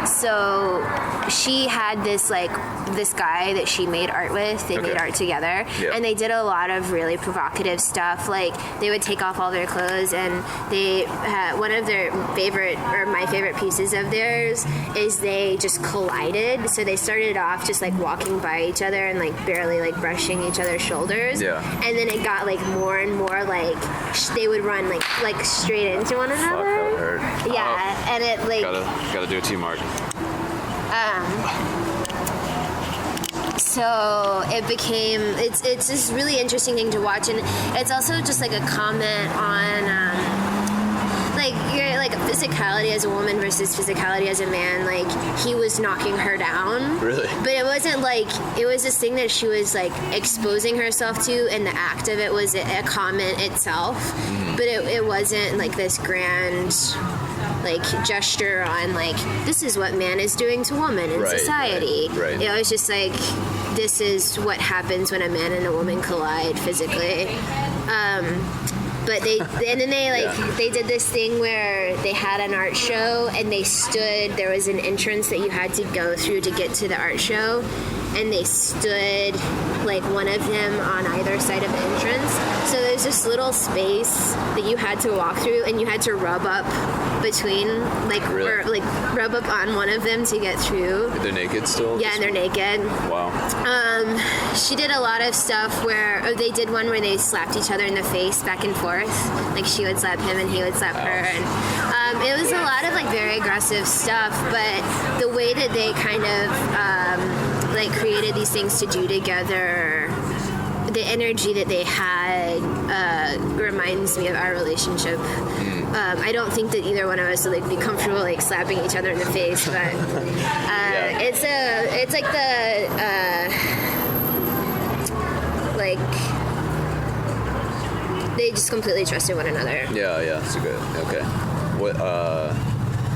So she had this guy that she made art with. They made art together, and they did a lot of really provocative stuff. Like, they would take off all their clothes, and they one of their my favorite pieces of theirs is they just collided. So they started off just, like, walking by each other and, like, barely, like, brushing each other's shoulders. Yeah. And then it got, like, more and more, like, they would run like straight into one another. Fuck, that hurt. Yeah, and it, like, gotta do a T-mark. So it became it's this really interesting thing to watch, and it's also just like a comment on like your like physicality as a woman versus physicality as a man. Like, he was knocking her down. Really? But it wasn't like, it was this thing that she was, like, exposing herself to, and the act of it was a comment itself. But it wasn't like this grand, like, gesture on, like, this is what man is doing to woman in society. Right. It was just like, this is what happens when a man and a woman collide physically. But they did this thing where they had an art show, and there was an entrance that you had to go through to get to the art show, and they stood like one of them on either side of the entrance. So there's this little space that you had to walk through, and you had to rub up between, like, Really? or like rub up on one of them to get through. They're naked still? Yeah, and they're naked. Wow. She did a lot of stuff where they did one where they slapped each other in the face back and forth. Like she would slap him and he would slap her, and it was a lot of like very aggressive stuff. But the way that they kind of like created these things to do together, the energy that they had reminds me of our relationship. I don't think that either one of us would like be comfortable like slapping each other in the face, but it's like the like they just completely trusted one another. Yeah, that's a good. Okay. What?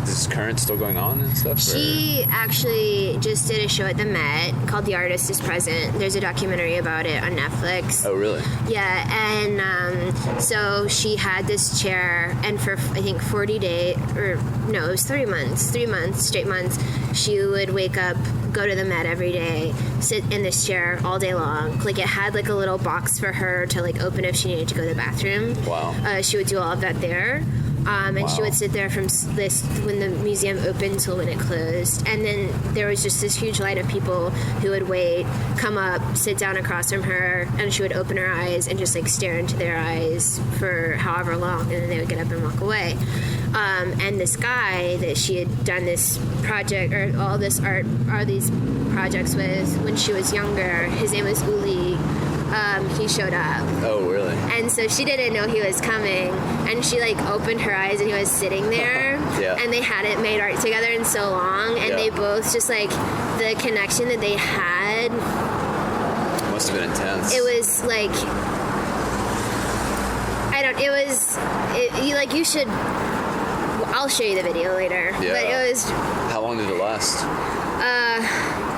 Is current still going on and stuff? She actually just did a show at the Met called The Artist is Present. There's a documentary about it on Netflix. Oh, really? Yeah, and so she had this chair, and for I think 40 days, or no, it was 3 months, straight months, she would wake up, go to the Met every day, sit in this chair all day long. Like it had like a little box for her to like open if she needed to go to the bathroom. Wow. She would do all of that there. And she would sit there from this when the museum opened till when it closed. And then there was just this huge line of people who would wait, come up, sit down across from her, and she would open her eyes and just like stare into their eyes for however long, and then they would get up and walk away. And this guy that she had done this project or all these projects with when she was younger, his name was Uli. He showed up. Oh, really? And so she didn't know he was coming, and she like opened her eyes and he was sitting there. Yeah. And they hadn't made art together in so long, and they both just like the connection that they had. Must have been intense. It was like you should. I'll show you the video later. Yeah. But it was. How long did it last?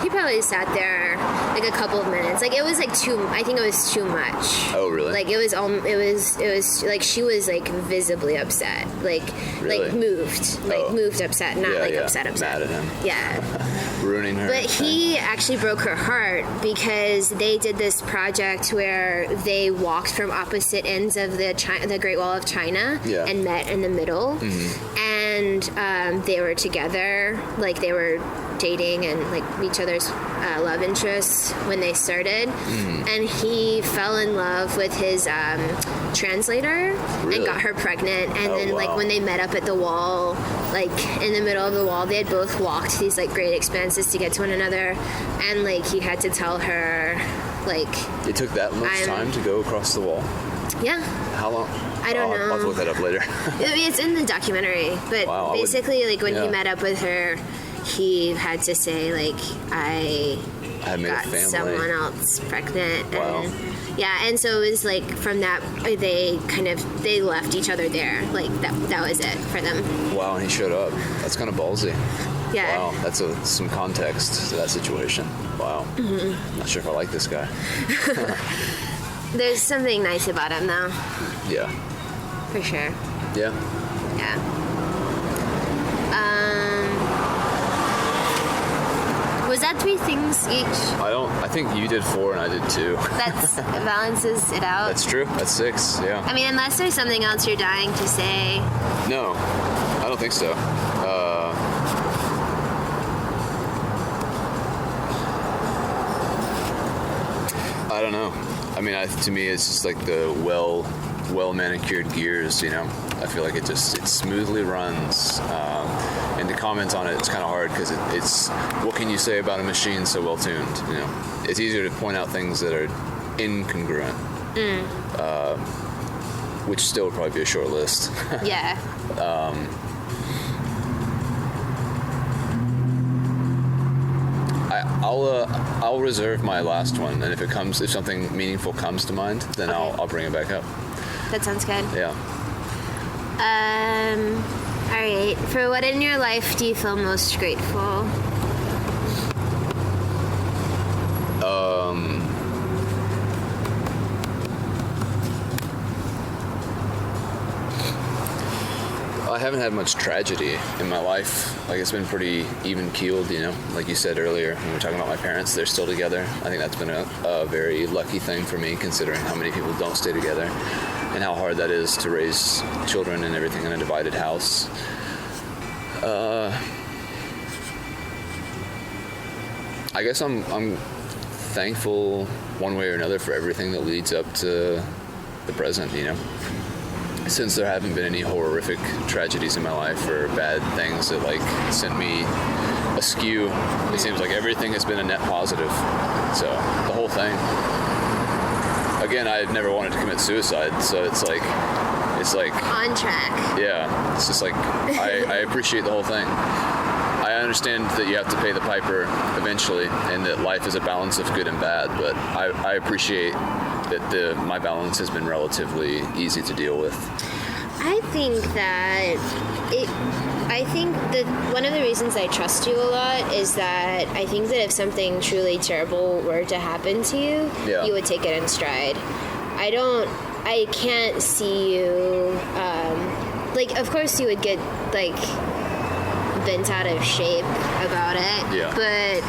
He probably sat there like a couple of minutes. Like it was like I think it was too much. Oh, really? Like it was like she was like visibly upset. Like Really? like moved upset, not upset. Mad at him. Yeah. Ruining her. But he actually broke her heart because they did this project where they walked from opposite ends of the Great Wall of China and met in the middle. Mm-hmm. And they were together, like they were dating and like each other's love interests when they started. Mm-hmm. And he fell in love with his translator and got her pregnant. And then like when they met up at the wall, like in the middle of the wall, they had both walked these like great expanses to get to one another, and like he had to tell her like it took that much time to go across the wall. Yeah. How long? I don't know. I'll have to look that up later. It's in the documentary, but basically like when he met up with her, he had to say like I got someone else pregnant. And, and so it was like from that they left each other there. Like that was it for them. Wow, and he showed up. That's kind of ballsy. Yeah. Wow, that's some context to that situation. Wow. Mm-hmm. Not sure if I like this guy. There's something nice about him though. Yeah. For sure. Yeah. Yeah. Was that 3 things each? I think you did 4 and I did 2. That balances it out. That's true. That's 6, yeah. I mean, unless there's something else you're dying to say. No, I don't think so. I don't know. I mean, to me, it's just like the well manicured gears, you know. I feel like it smoothly runs. And to comment on it, it's kind of hard because it's what can you say about a machine so well tuned? You know, it's easier to point out things that are incongruent, which still would probably be a short list. Yeah. I'll reserve my last one, and if something meaningful comes to mind, then I'll bring it back up. That sounds good. Yeah. All right. For what in your life do you feel most grateful? I haven't had much tragedy in my life. Like, it's been pretty even-keeled, you know? Like you said earlier, when we were talking about my parents, they're still together. I think that's been a very lucky thing for me, considering how many people don't stay together and how hard that is to raise children and everything in a divided house. I guess I'm thankful one way or another for everything that leads up to the present, you know? Since there haven't been any horrific tragedies in my life or bad things that like sent me askew, it seems like everything has been a net positive. So the whole thing. Again, I had never wanted to commit suicide, so it's like on track. Yeah, it's just like I appreciate the whole thing. I understand that you have to pay the piper eventually, and that life is a balance of good and bad. But I appreciate that my balance has been relatively easy to deal with. I think that one of the reasons I trust you a lot is that I think that if something truly terrible were to happen to you, you would take it in stride. I can't see you, like, of course you would get, like, bent out of shape about it, but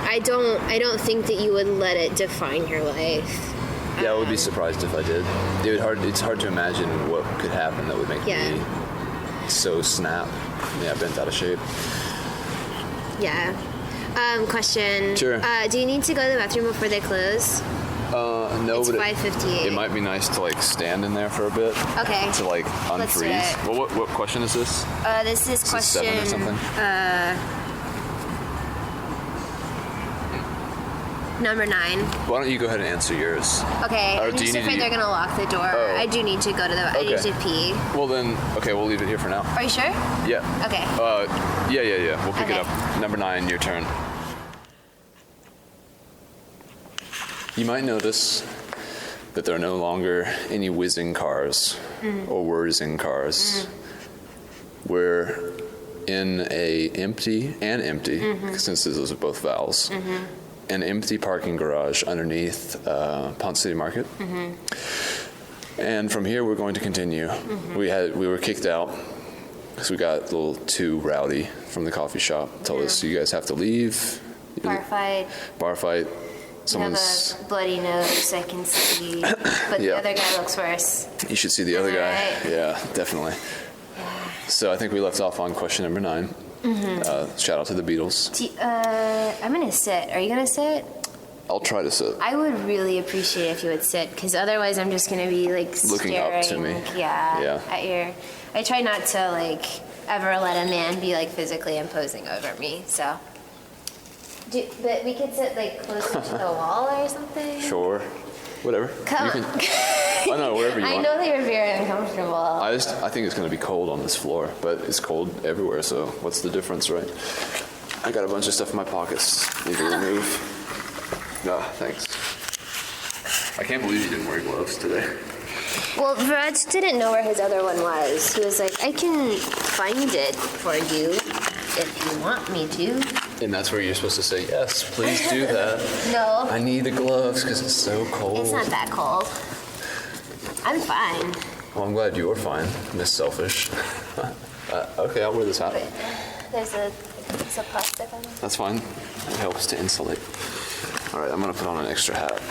I don't think that you would let it define your life. Yeah, I would be surprised if I did. It's hard to imagine what could happen that would make me so snap. Yeah, bent out of shape. Yeah. Question. Sure. Do you need to go to the bathroom before they close? No, it's but 5:58. It might be nice to like stand in there for a bit. Okay. To like unfreeze. Let's do it. Well, what question is this? This is question. Is it 7 or something? Number 9. Why don't you go ahead and answer yours? Okay. Or I'm just afraid they're gonna lock the door. Oh. I do need to go to the. I need to pee. Well then, okay, we'll leave it here for now. Are you sure? Yeah. Okay. Yeah. We'll pick it up. Number 9, your turn. You might notice that there are no longer any whizzing cars or whizzing cars. We're in a empty, since those are both vowels, an empty parking garage underneath Ponce City Market. And from here, we're going to continue. We were kicked out because we got a little too rowdy from the coffee shop. Told us you guys have to leave. Bar fight. Bar fight. You have a bloody nose, I can see. But the other guy looks worse. You should see the other guy. Right. Yeah, definitely. Yeah. So I think we left off on question number 9. Shout out to the Beatles. I'm going to sit. Are you going to sit? I'll try to sit. I would really appreciate if you would sit, because otherwise I'm just going to be, like, looking staring, up to me. At your... I try not to, like, ever let a man be, like, physically imposing over me, so... But we could sit, like, closer to the wall or something? Sure. Whatever. Come on. I know, wherever you want. I know that you're very uncomfortable. I think it's going to be cold on this floor, but it's cold everywhere, so what's the difference, right? I got a bunch of stuff in my pockets. Need to remove. Thanks. I can't believe you didn't wear gloves today. Well, Raj didn't know where his other one was. He was like, I can find it for you if you want me to. And that's where you're supposed to say, yes, please do that. No. I need the gloves because it's so cold. It's not that cold. I'm fine. Well, I'm glad you're fine, Miss Selfish. Okay, I'll wear this hat. Wait, there's a plastic on it. That's fine. It helps to insulate. All right, I'm going to put on an extra hat.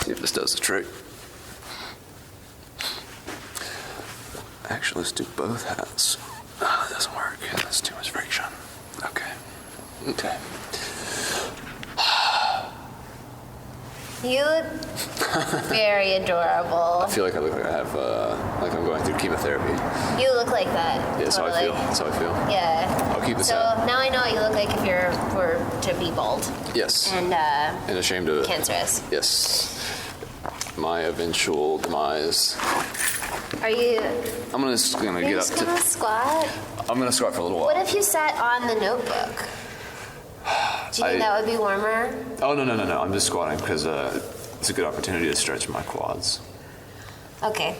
See if this does the trick. Actually, let's do both hats. It doesn't work. That's too much friction. Okay. You look very adorable. I feel like I look like I have, like I'm going through chemotherapy. You look like that. Yeah, that's totally. That's how I feel. Yeah. I'll keep this So hat. now I know what you look like if you were to be bald. Yes. And ashamed of it. cancerous. Yes. My eventual demise. Are you? I'm just gonna get up gonna squat? I'm gonna squat for a little while. What if you sat on the notebook? Do you think that would be warmer? Oh, no. I'm just squatting because it's a good opportunity to stretch my quads. Okay.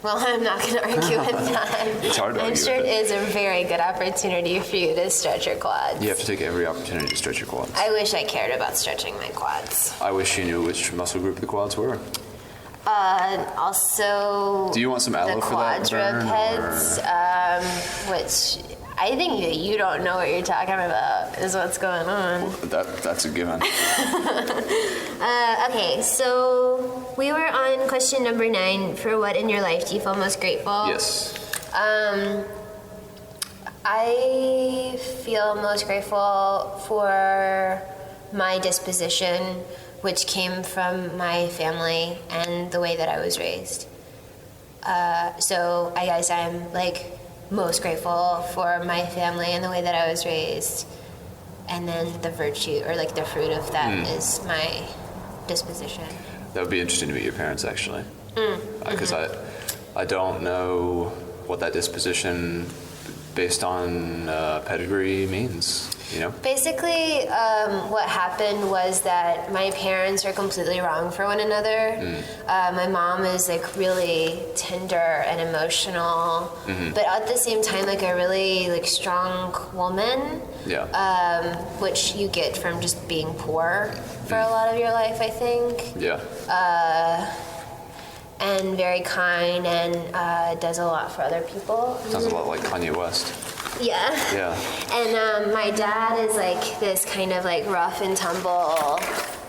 Well, I'm not going to argue with that. It's hard to argue I'm sure with it it. is a very good opportunity for you to stretch your quads. You have to take every opportunity to stretch your quads. I wish I cared about stretching my quads. I wish you knew which muscle group the quads were. Also, Do you want some aloe the for that, Vern, quadrupeds, which I think that you don't know what you're talking about is what's going on. That's a given. Okay, so we were on question number 9. For what in your life do you feel most grateful? Yes. I feel most grateful for my disposition, which came from my family and the way that I was raised. So I guess I'm like most grateful for my family and the way that I was raised. And then the virtue or like the fruit of that is my disposition. That would be interesting to meet your parents, actually. Because I don't know what that disposition based on pedigree means, you know? Basically, what happened was that my parents are completely wrong for one another. My mom is like really tender and emotional, but at the same time like a really like strong woman. Yeah. Which you get from just being poor for a lot of your life, I think. Yeah. And very kind and does a lot for other people. Sounds a lot like Kanye West. Yeah. Yeah. And my dad is like this kind of like rough and tumble,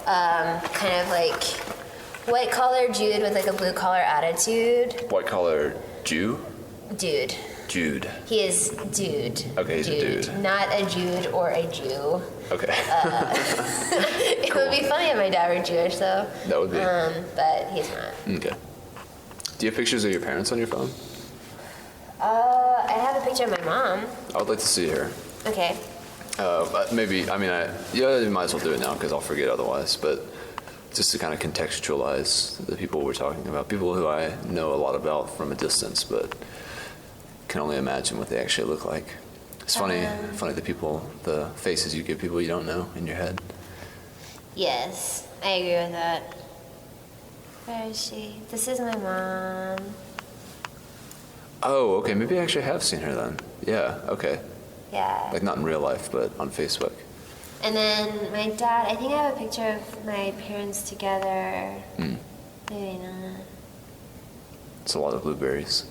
kind of like white collar Jude with like a blue collar attitude. White collar Jew? Dude. Jude. He is dude. Okay, he's a dude. Not a Jude or a Jew. Okay. It would be funny if my dad were Jewish though. That would be. But he's not. Okay. Do you have pictures of your parents on your phone? I have a picture of my mom. I would like to see her. Okay. Maybe, I mean, you might as well do it now because I'll forget otherwise, but just to kind of contextualize the people we're talking about, people who I know a lot about from a distance, but can only imagine what they actually look like. It's funny the faces you give people you don't know in your head. Yes, I agree with that. Where is she? This is my mom. Oh, okay, maybe I actually have seen her then. Yeah, okay. Yeah. Like not in real life, but on Facebook. And then my dad, I think I have a picture of my parents together. Maybe not. It's a lot of blueberries.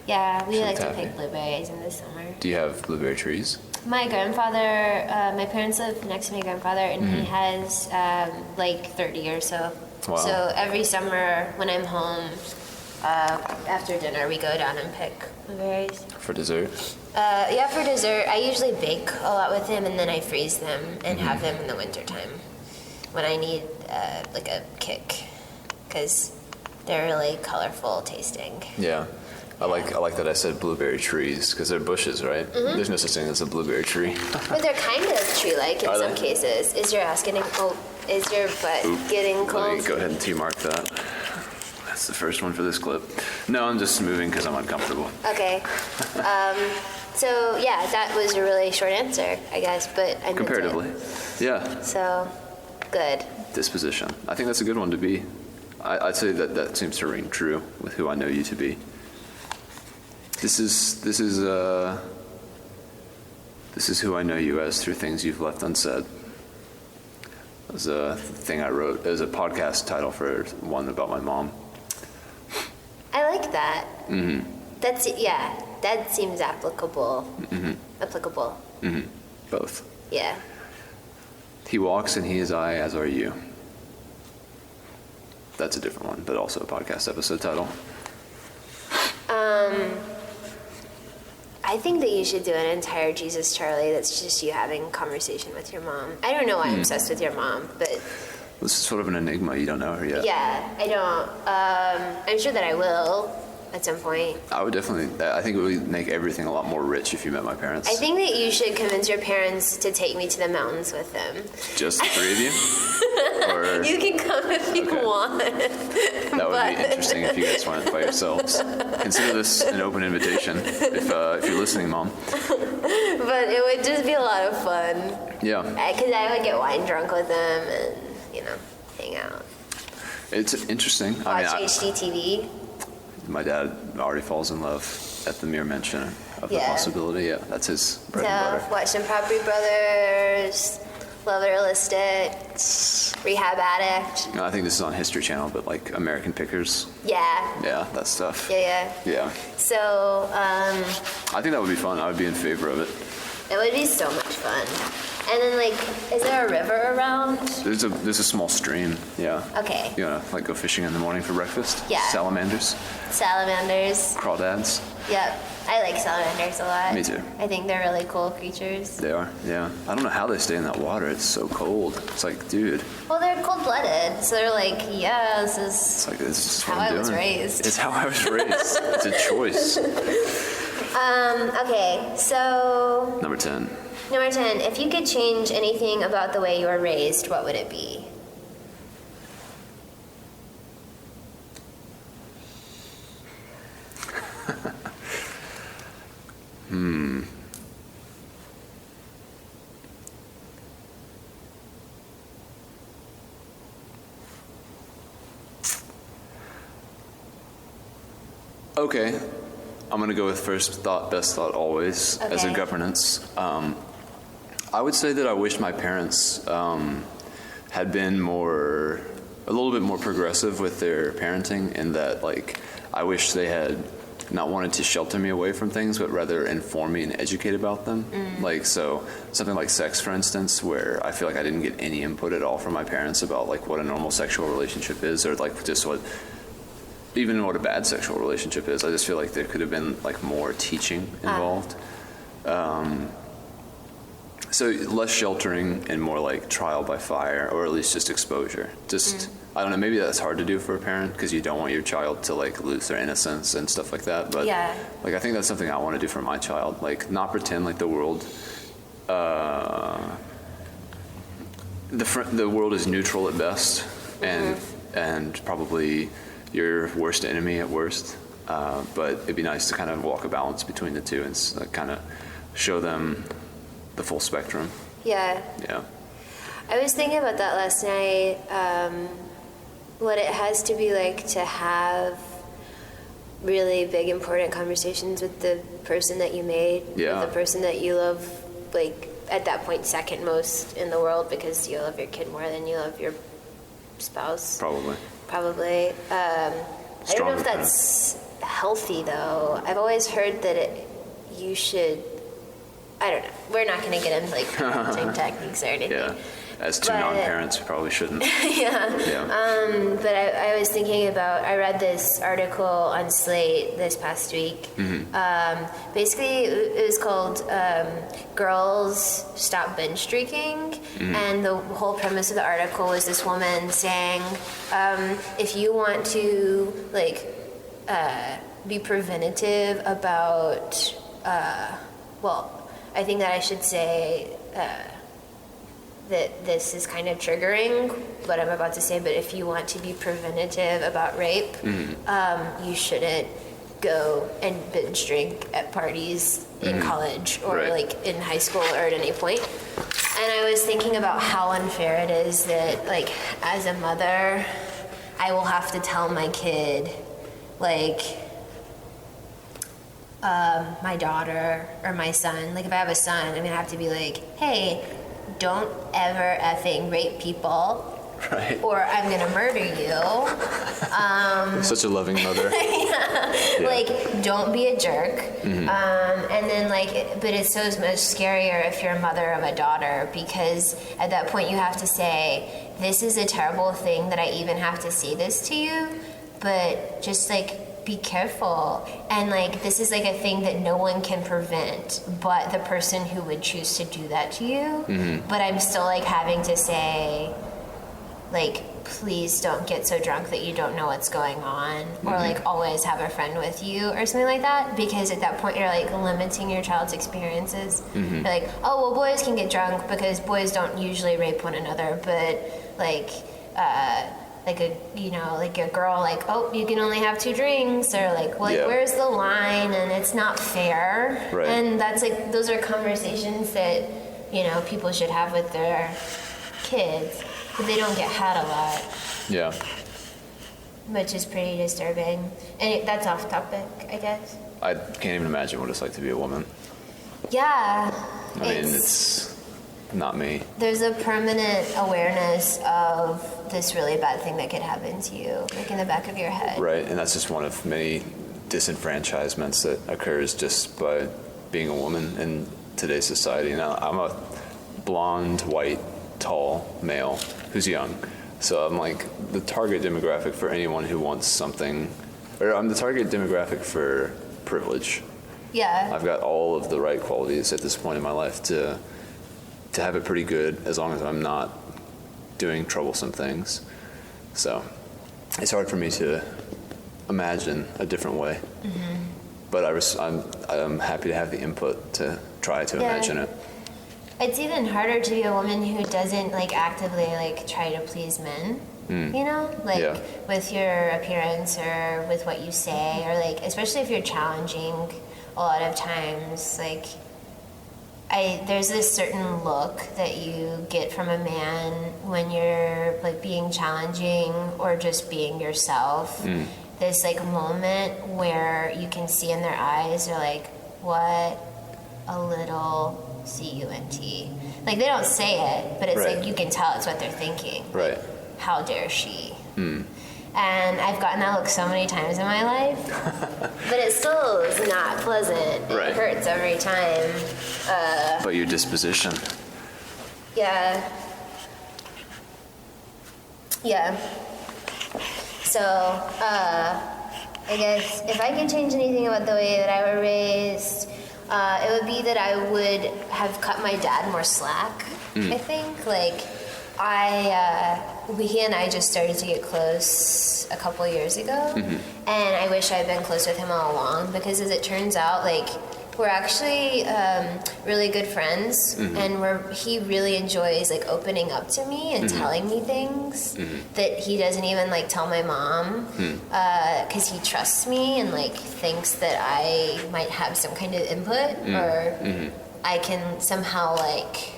Yeah, we Should like to tap pick you. blueberries in the summer. Do you have blueberry trees? My grandfather, my parents live next to my grandfather, and he has like 30 or so. Wow. So every summer when I'm home, after dinner, we go down and pick blueberries. For dessert? Yeah, for dessert. I usually bake a lot with them, and then I freeze them and have them in the wintertime when I need like a kick, because they're really colorful tasting. Yeah. I like that I said blueberry trees because they're bushes, right? There's no such thing as a blueberry tree. But they're kind of tree-like in Are some they? cases. Is your ass getting cold? Is your butt getting Let me cold? go ahead and T-mark that. That's the first one for this clip. No, I'm just moving because I'm uncomfortable. Okay. So yeah, that was a really short answer, I guess, but I meant Comparatively. it. Yeah. So, good. Disposition. I think that's a good one to be. I'd say that seems to ring true with who I know you to be. This is who I know you as through things you've left unsaid. It was a thing I wrote. It was a podcast title for one about my mom. I like that. That seems applicable. Applicable. Both. Yeah. He walks and he is I, as are you. That's a different one, but also a podcast episode title. I think that you should do an entire Jesus Charlie that's just you having a conversation with your mom. I don't know why I'm obsessed with your mom, but This is sort of an enigma. You don't know her yet. yeah, I don't. I'm sure that I will at some point. I would definitely. I think it would make everything a lot more rich if you met my parents. I think that you should convince your parents to take me to the mountains with them. Just the three of you? Or You can come if you Okay. want. that would be interesting if you guys went by yourselves. Consider this an open invitation if you're listening, Mom. But it would just be a lot of fun. Yeah. Because I would get wine drunk with them and, hang out. It's interesting. Watch I mean, HGTV. my dad already falls in love at the mere mention of the Yeah. possibility. Yeah, that's his bread and So, butter. watch some Property Brothers. Love It or List It, Rehab Addict. I think this is on History Channel, but like American Pickers. Yeah. Yeah, that stuff. Yeah. So, I think that would be fun. I would be in favor of it. it would be so much fun. And then, like, is there a river around? There's a small stream. Yeah. Okay. You know, like go fishing in the morning for breakfast. Yeah. Salamanders. Salamanders. Crawdads. Yep. I like salamanders a lot. Me too. I think they're really cool creatures. They are. Yeah. I don't know how they stay in that water. It's so cold. It's like, dude. Well, they're cold-blooded, so they're like, yeah, this This is just how what I'm I was doing. raised. It's how I was raised. It's a choice. Okay, so Number 10. number 10, if you could change anything about the way you were raised, what would it be? Okay. I'm going to go with first thought, best thought always as a Okay. governance. I would say that I wish my parents had been a little bit more progressive with their parenting, in that, like, I wish they had not wanted to shelter me away from things, but rather inform me and educate about them. Like, so something like sex, for instance, where I feel like I didn't get any input at all from my parents about, like, what a normal sexual relationship is, or like just even what a bad sexual relationship is. I just feel like there could have been like more teaching involved. So less sheltering and more like trial by fire, or at least just exposure. Just, I don't know, maybe that's hard to do for a parent because you don't want your child to like lose their innocence and stuff like that. But Yeah. like, I think that's something I want to do for my child. Like, not pretend like the world, the world is neutral at best, and probably your worst enemy at worst. But it'd be nice to kind of walk a balance between the two and kind of show them the full spectrum. Yeah. Yeah. I was thinking about that last night, what it has to be like to have really big, important conversations with the person that you made, Yeah. with the person that you love, like, at that point, second most in the world, because you love your kid more than you love your spouse. Probably. Probably. I don't know Stronger if that's healthy, though. I've always heard that you should, I don't know. We're not going to get into, like, parenting techniques or anything. Yeah. As two But- non-parents, we probably shouldn't. Yeah. Yeah. But I was thinking about, I read this article on Slate this past week. Basically, it was called Girls Stop Binge Drinking. And the whole premise of the article was this woman saying, if you want to, like, be preventative about, well, I think that I should say that this is kind of triggering, what I'm about to say, but if you want to be preventative about rape, you shouldn't go and binge drink at parties in college or Right. like in high school or at any point. And I was thinking about how unfair it is that, like, as a mother, I will have to tell my kid, like, my daughter or my son, like if I have a son, I'm gonna have to be like, hey, don't ever effing rape people, Right. or I'm gonna murder you. Such a loving mother. Yeah. Like, don't be a jerk. And then, like, but it's so much scarier if you're a mother of a daughter, because at that point you have to say, this is a terrible thing that I even have to say this to you, but just, like, be careful. And, like, this is, like, a thing that no one can prevent but the person who would choose to do that to you. But I'm still, like, having to say, like, please don't get so drunk that you don't know what's going on, or like always have a friend with you or something like that, because at that point you're like limiting your child's experiences. You're like, oh well, boys can get drunk because boys don't usually rape one another, but like a girl, like, oh, you can only have 2 drinks, or like, well, like, Yeah. where's the line, and it's not fair. Right. And that's like, those are conversations that, you know, people should have with their kids, but they don't get had a lot, Yeah. which is pretty disturbing. And that's off topic, I guess. I can't even imagine what it's like to be a woman. Yeah. I mean, it's not me. There's a permanent awareness of this really bad thing that could happen to you, like in the back of your head. Right, and that's just one of many disenfranchisements that occurs just by being a woman in today's society. Now, I'm a blonde, white, tall male who's young, so I'm like the target demographic for anyone who wants something, or I'm the target demographic for privilege. Yeah. I've got all of the right qualities at this point in my life to have it pretty good, as long as I'm not doing troublesome things. So it's hard for me to imagine a different way. Mm-hmm. But I'm happy to have the input to try to imagine it. It's even harder to be a woman who doesn't like actively like try to please men. You know, like with your appearance or with what you say, or like especially if you're challenging. A lot of times, like there's this certain look that you get from a man when you're like being challenging or just being yourself. This like moment where you can see in their eyes, they're like, what a little C-U-N-T. Like they don't say it, but it's like you can tell it's what they're thinking. Right. Like, how dare she? And I've gotten that look so many times in my life, but it still is not pleasant. It hurts every time. But your disposition. Yeah. So, I guess if I could change anything about the way that I were raised, it would be that I would have cut my dad more slack, I think. Like, he and I just started to get close a couple years ago, and I wish I'd been close with him all along, because as it turns out, like, we're actually really good friends, and he really enjoys like opening up to me and telling me things that he doesn't even like tell my mom, because he trusts me and like thinks that I might have some kind of input or I can somehow like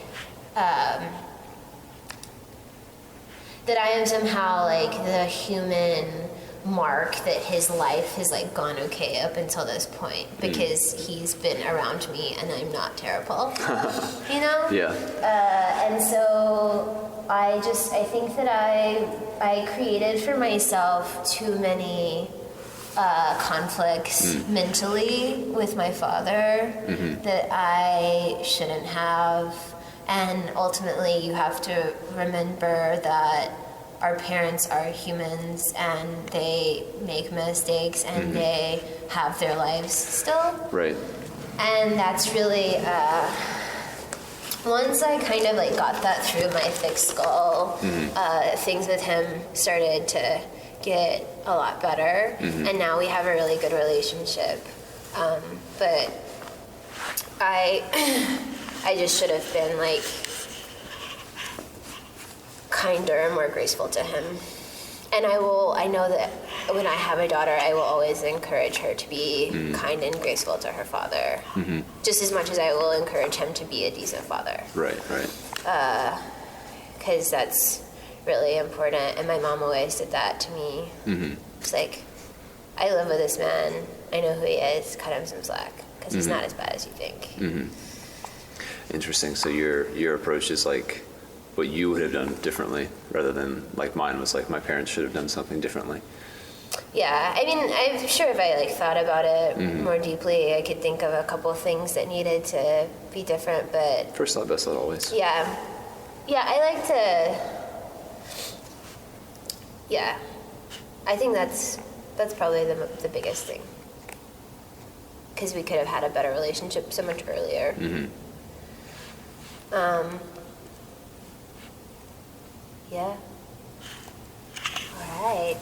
that I am somehow like the human mark that his life has like gone okay up until this point, because he's been around me and I'm not terrible. You know? Yeah. And so I think that I created for myself too many conflicts mentally with my father that I shouldn't have. And ultimately you have to remember that our parents are humans and they make mistakes and they have their lives still. Right. And that's really, once I kind of like got that through my thick skull, things with him started to get a lot better. And now we have a really good relationship. But I just should have been like kinder and more graceful to him. And I know that when I have a daughter, I will always encourage her to be kind and graceful to her father, just as much as I will encourage him to be a decent father. Right. Because that's really important, and my mom always did that to me. It's like, I live with this man, I know who he is, cut him some slack, because he's not as bad as you think. Interesting. So your approach is like what you would have done differently, rather than like mine was like my parents should have done something differently. Yeah, I mean, I'm sure if I like thought about it more deeply, I could think of a couple of things that needed to be different. But first thought, best thought, always. Yeah, I like to. Yeah, I think that's probably the biggest thing, because we could have had a better relationship so much earlier. Yeah. All right.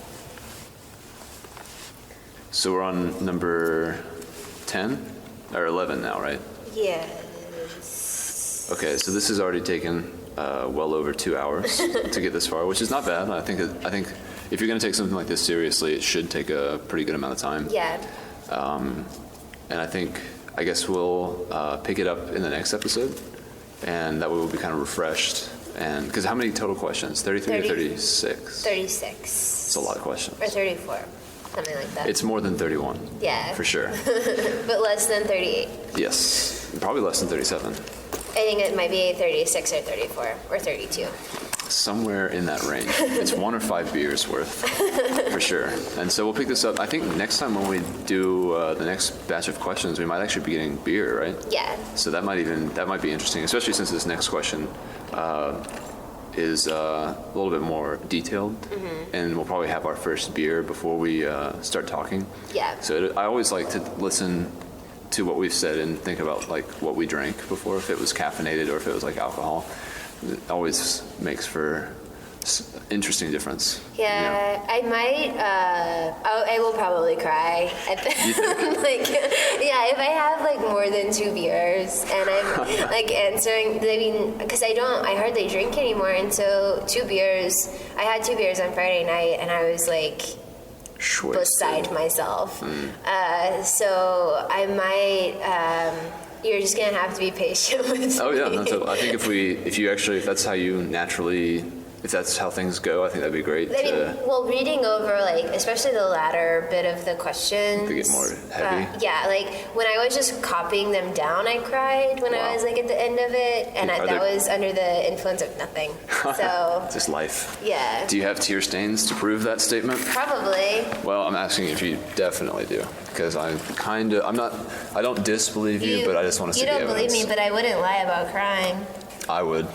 So we're on number 10 or 11 now, right? Yes. Okay, so this has already taken well over 2 hours to get this far, which is not bad. I think if you're going to take something like this seriously, it should take a pretty good amount of time. Yeah. And I guess we'll pick it up in the next episode, and that way we'll be kind of refreshed. And because how many total questions? 33 or 36? 36. It's a lot of questions. Or 34, something like that. It's more than 31. Yeah. For sure. But less than 38. Yes. Probably less than 37. think it might be 36 or 34 or 32. Somewhere in that range. It's 1 or 5 beers worth, for sure. And so we'll pick this up. I think next time when we do the next batch of questions, we might actually be getting beer, right? Yeah. So that might be interesting, especially since this next question is a little bit more detailed, and we'll probably have our first beer before we start talking. Yeah. So I always like to listen to what we've said and think about like what we drank before, if it was caffeinated or if it was like alcohol. It always makes for interesting difference. Yeah, I might. I will probably cry at the like. Yeah, if I have like more than 2 beers and I'm like answering. I mean, because I hardly drink anymore, and so 2 beers. I had 2 beers on Friday night, and I was like beside myself. So I might. You're just gonna have to be patient with me. Oh yeah, I think if that's how you naturally, if that's how things go, I think that'd be great. I mean, well, reading over like, especially the latter bit of the questions, to get more heavy. Yeah, like when I was just copying them down, I cried when I was like at the end of it, and that was under the influence of nothing. So just life. Yeah. Do you have tear stains to prove that statement? Probably. Well, I'm asking if you definitely do, because I don't disbelieve you, but I just want to see the evidence. You don't believe me, but I wouldn't lie about crying. I would.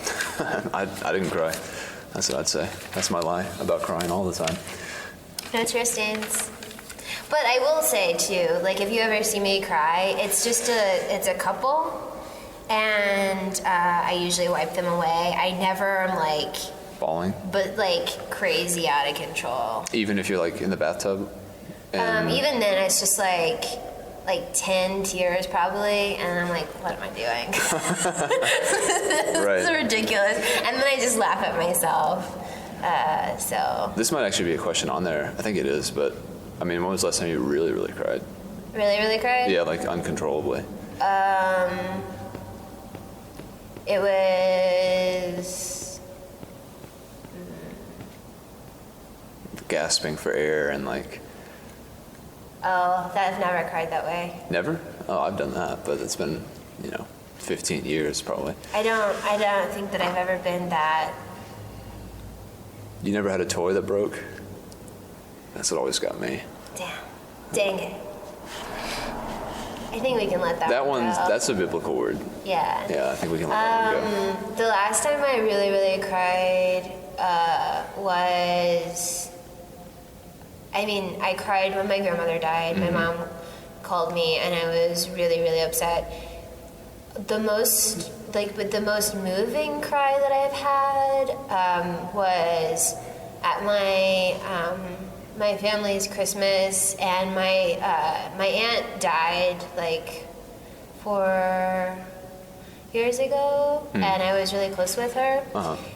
I didn't cry. That's what I'd say. That's my lie about crying all the time. No tear stains. But I will say too, like if you ever see me cry, it's a couple, and I usually wipe them away. I never am like bawling, but like crazy out of control. Even if you're like in the bathtub. Even then, it's just like 10 tears probably, and I'm like, what am I doing? Right. This is ridiculous. And then I just laugh at myself. So this might actually be a question on there. I think it is, but I mean, when was the last time you really, really cried? Really, really cried? Yeah, like uncontrollably. It was gasping for air and like. Oh, I've never cried that way. Never? Oh, I've done that, but it's been, 15 years probably. I don't think that I've ever been that. You never had a toy that broke? That's what always got me. Dang it. I think we can let that one go. That's a biblical word. Yeah. Yeah, I think we can let that one go. The last time I really, really cried was... I cried when my grandmother died. My mom called me, and I was really, really upset. The most moving cry that I've had was at my family's Christmas, and my aunt died like 4 years ago, and I was really close with her.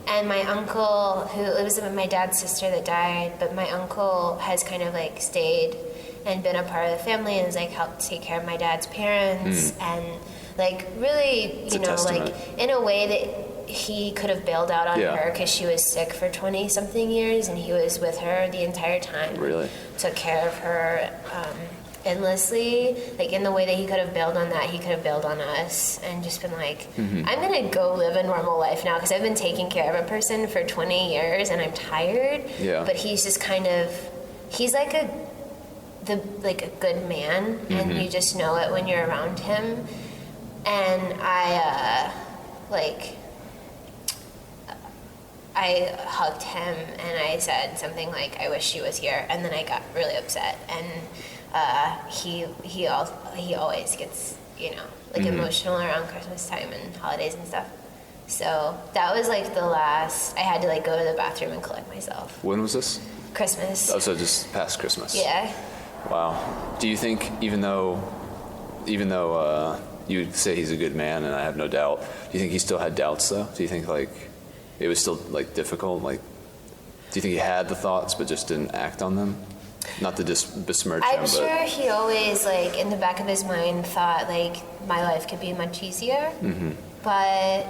And my uncle, it was my dad's sister that died, but my uncle has kind of like stayed and been a part of the family and has like helped take care of my dad's parents and like really, like in a way that he could have bailed out on her because she was sick for 20 something years, and he was with her the entire time. Really? Took care of her endlessly, like in the way that he could have bailed on that, he could have bailed on us and just been like, I'm gonna go live a normal life now because I've been taking care of a person for 20 years and I'm tired. Yeah. But he's just he's like a good man, and you just know it when you're around him. And I hugged him and I said something like, I wish she was here, and then I got really upset, and he always gets emotional around Christmas time and holidays and stuff. So that was like the last. I had to like go to the bathroom and collect myself. When was this? Christmas. Oh, so just past Christmas. Yeah. Wow. Do you think even though you say he's a good man, and I have no doubt, do you think he still had doubts though? Do you think like it was still like difficult? Like, do you think he had the thoughts but just didn't act on them? Not to besmirch him, I'm sure he always, like, in the back of his mind thought, like, my life could be much easier. But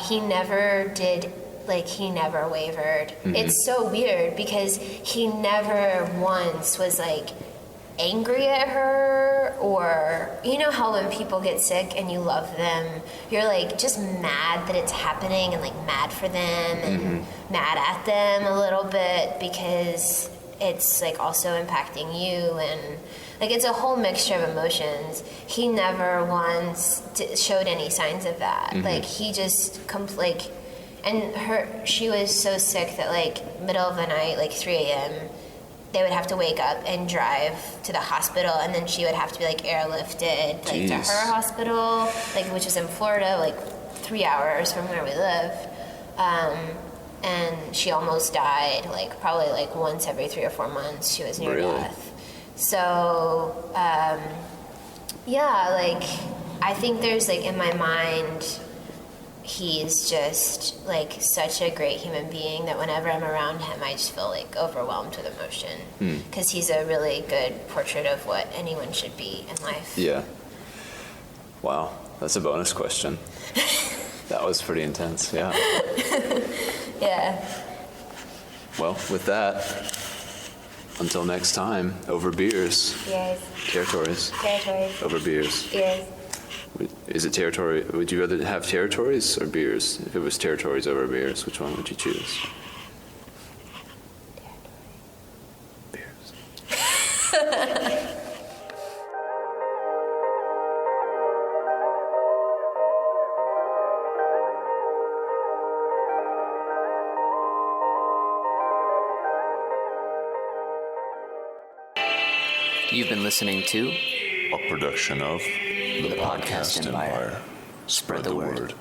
he never did, like, he never wavered. It's so weird because he never once was like, angry at her, or you know how when people get sick and you love them, you're like just mad that it's happening and like mad for them and mad at them a little bit because it's like also impacting you, and like it's a whole mixture of emotions. He never once showed any signs of that. Like he just and she was so sick that like middle of the night, like 3 a.m., they would have to wake up and drive to the hospital, and then she would have to be like airlifted like to her hospital, like which is in Florida, like 3 hours from where we live. And she almost died, like probably like once every 3 or 4 months. She was near death. So yeah, like I think there's like in my mind, he's just like such a great human being that whenever I'm around him, I just feel like overwhelmed with emotion because he's a really good portrait of what anyone should be in life. Yeah. Wow, that's a bonus question. That was pretty intense. Yeah. Yeah. Well, with that, until next time, over beers. Yes. Territories. Territories. Over beers. Yes. Is it territory? Would you rather have territories or beers? If it was territories over beers, which one would you choose? Beers. You've been listening to A production of the Podcast Empire. Spread the word.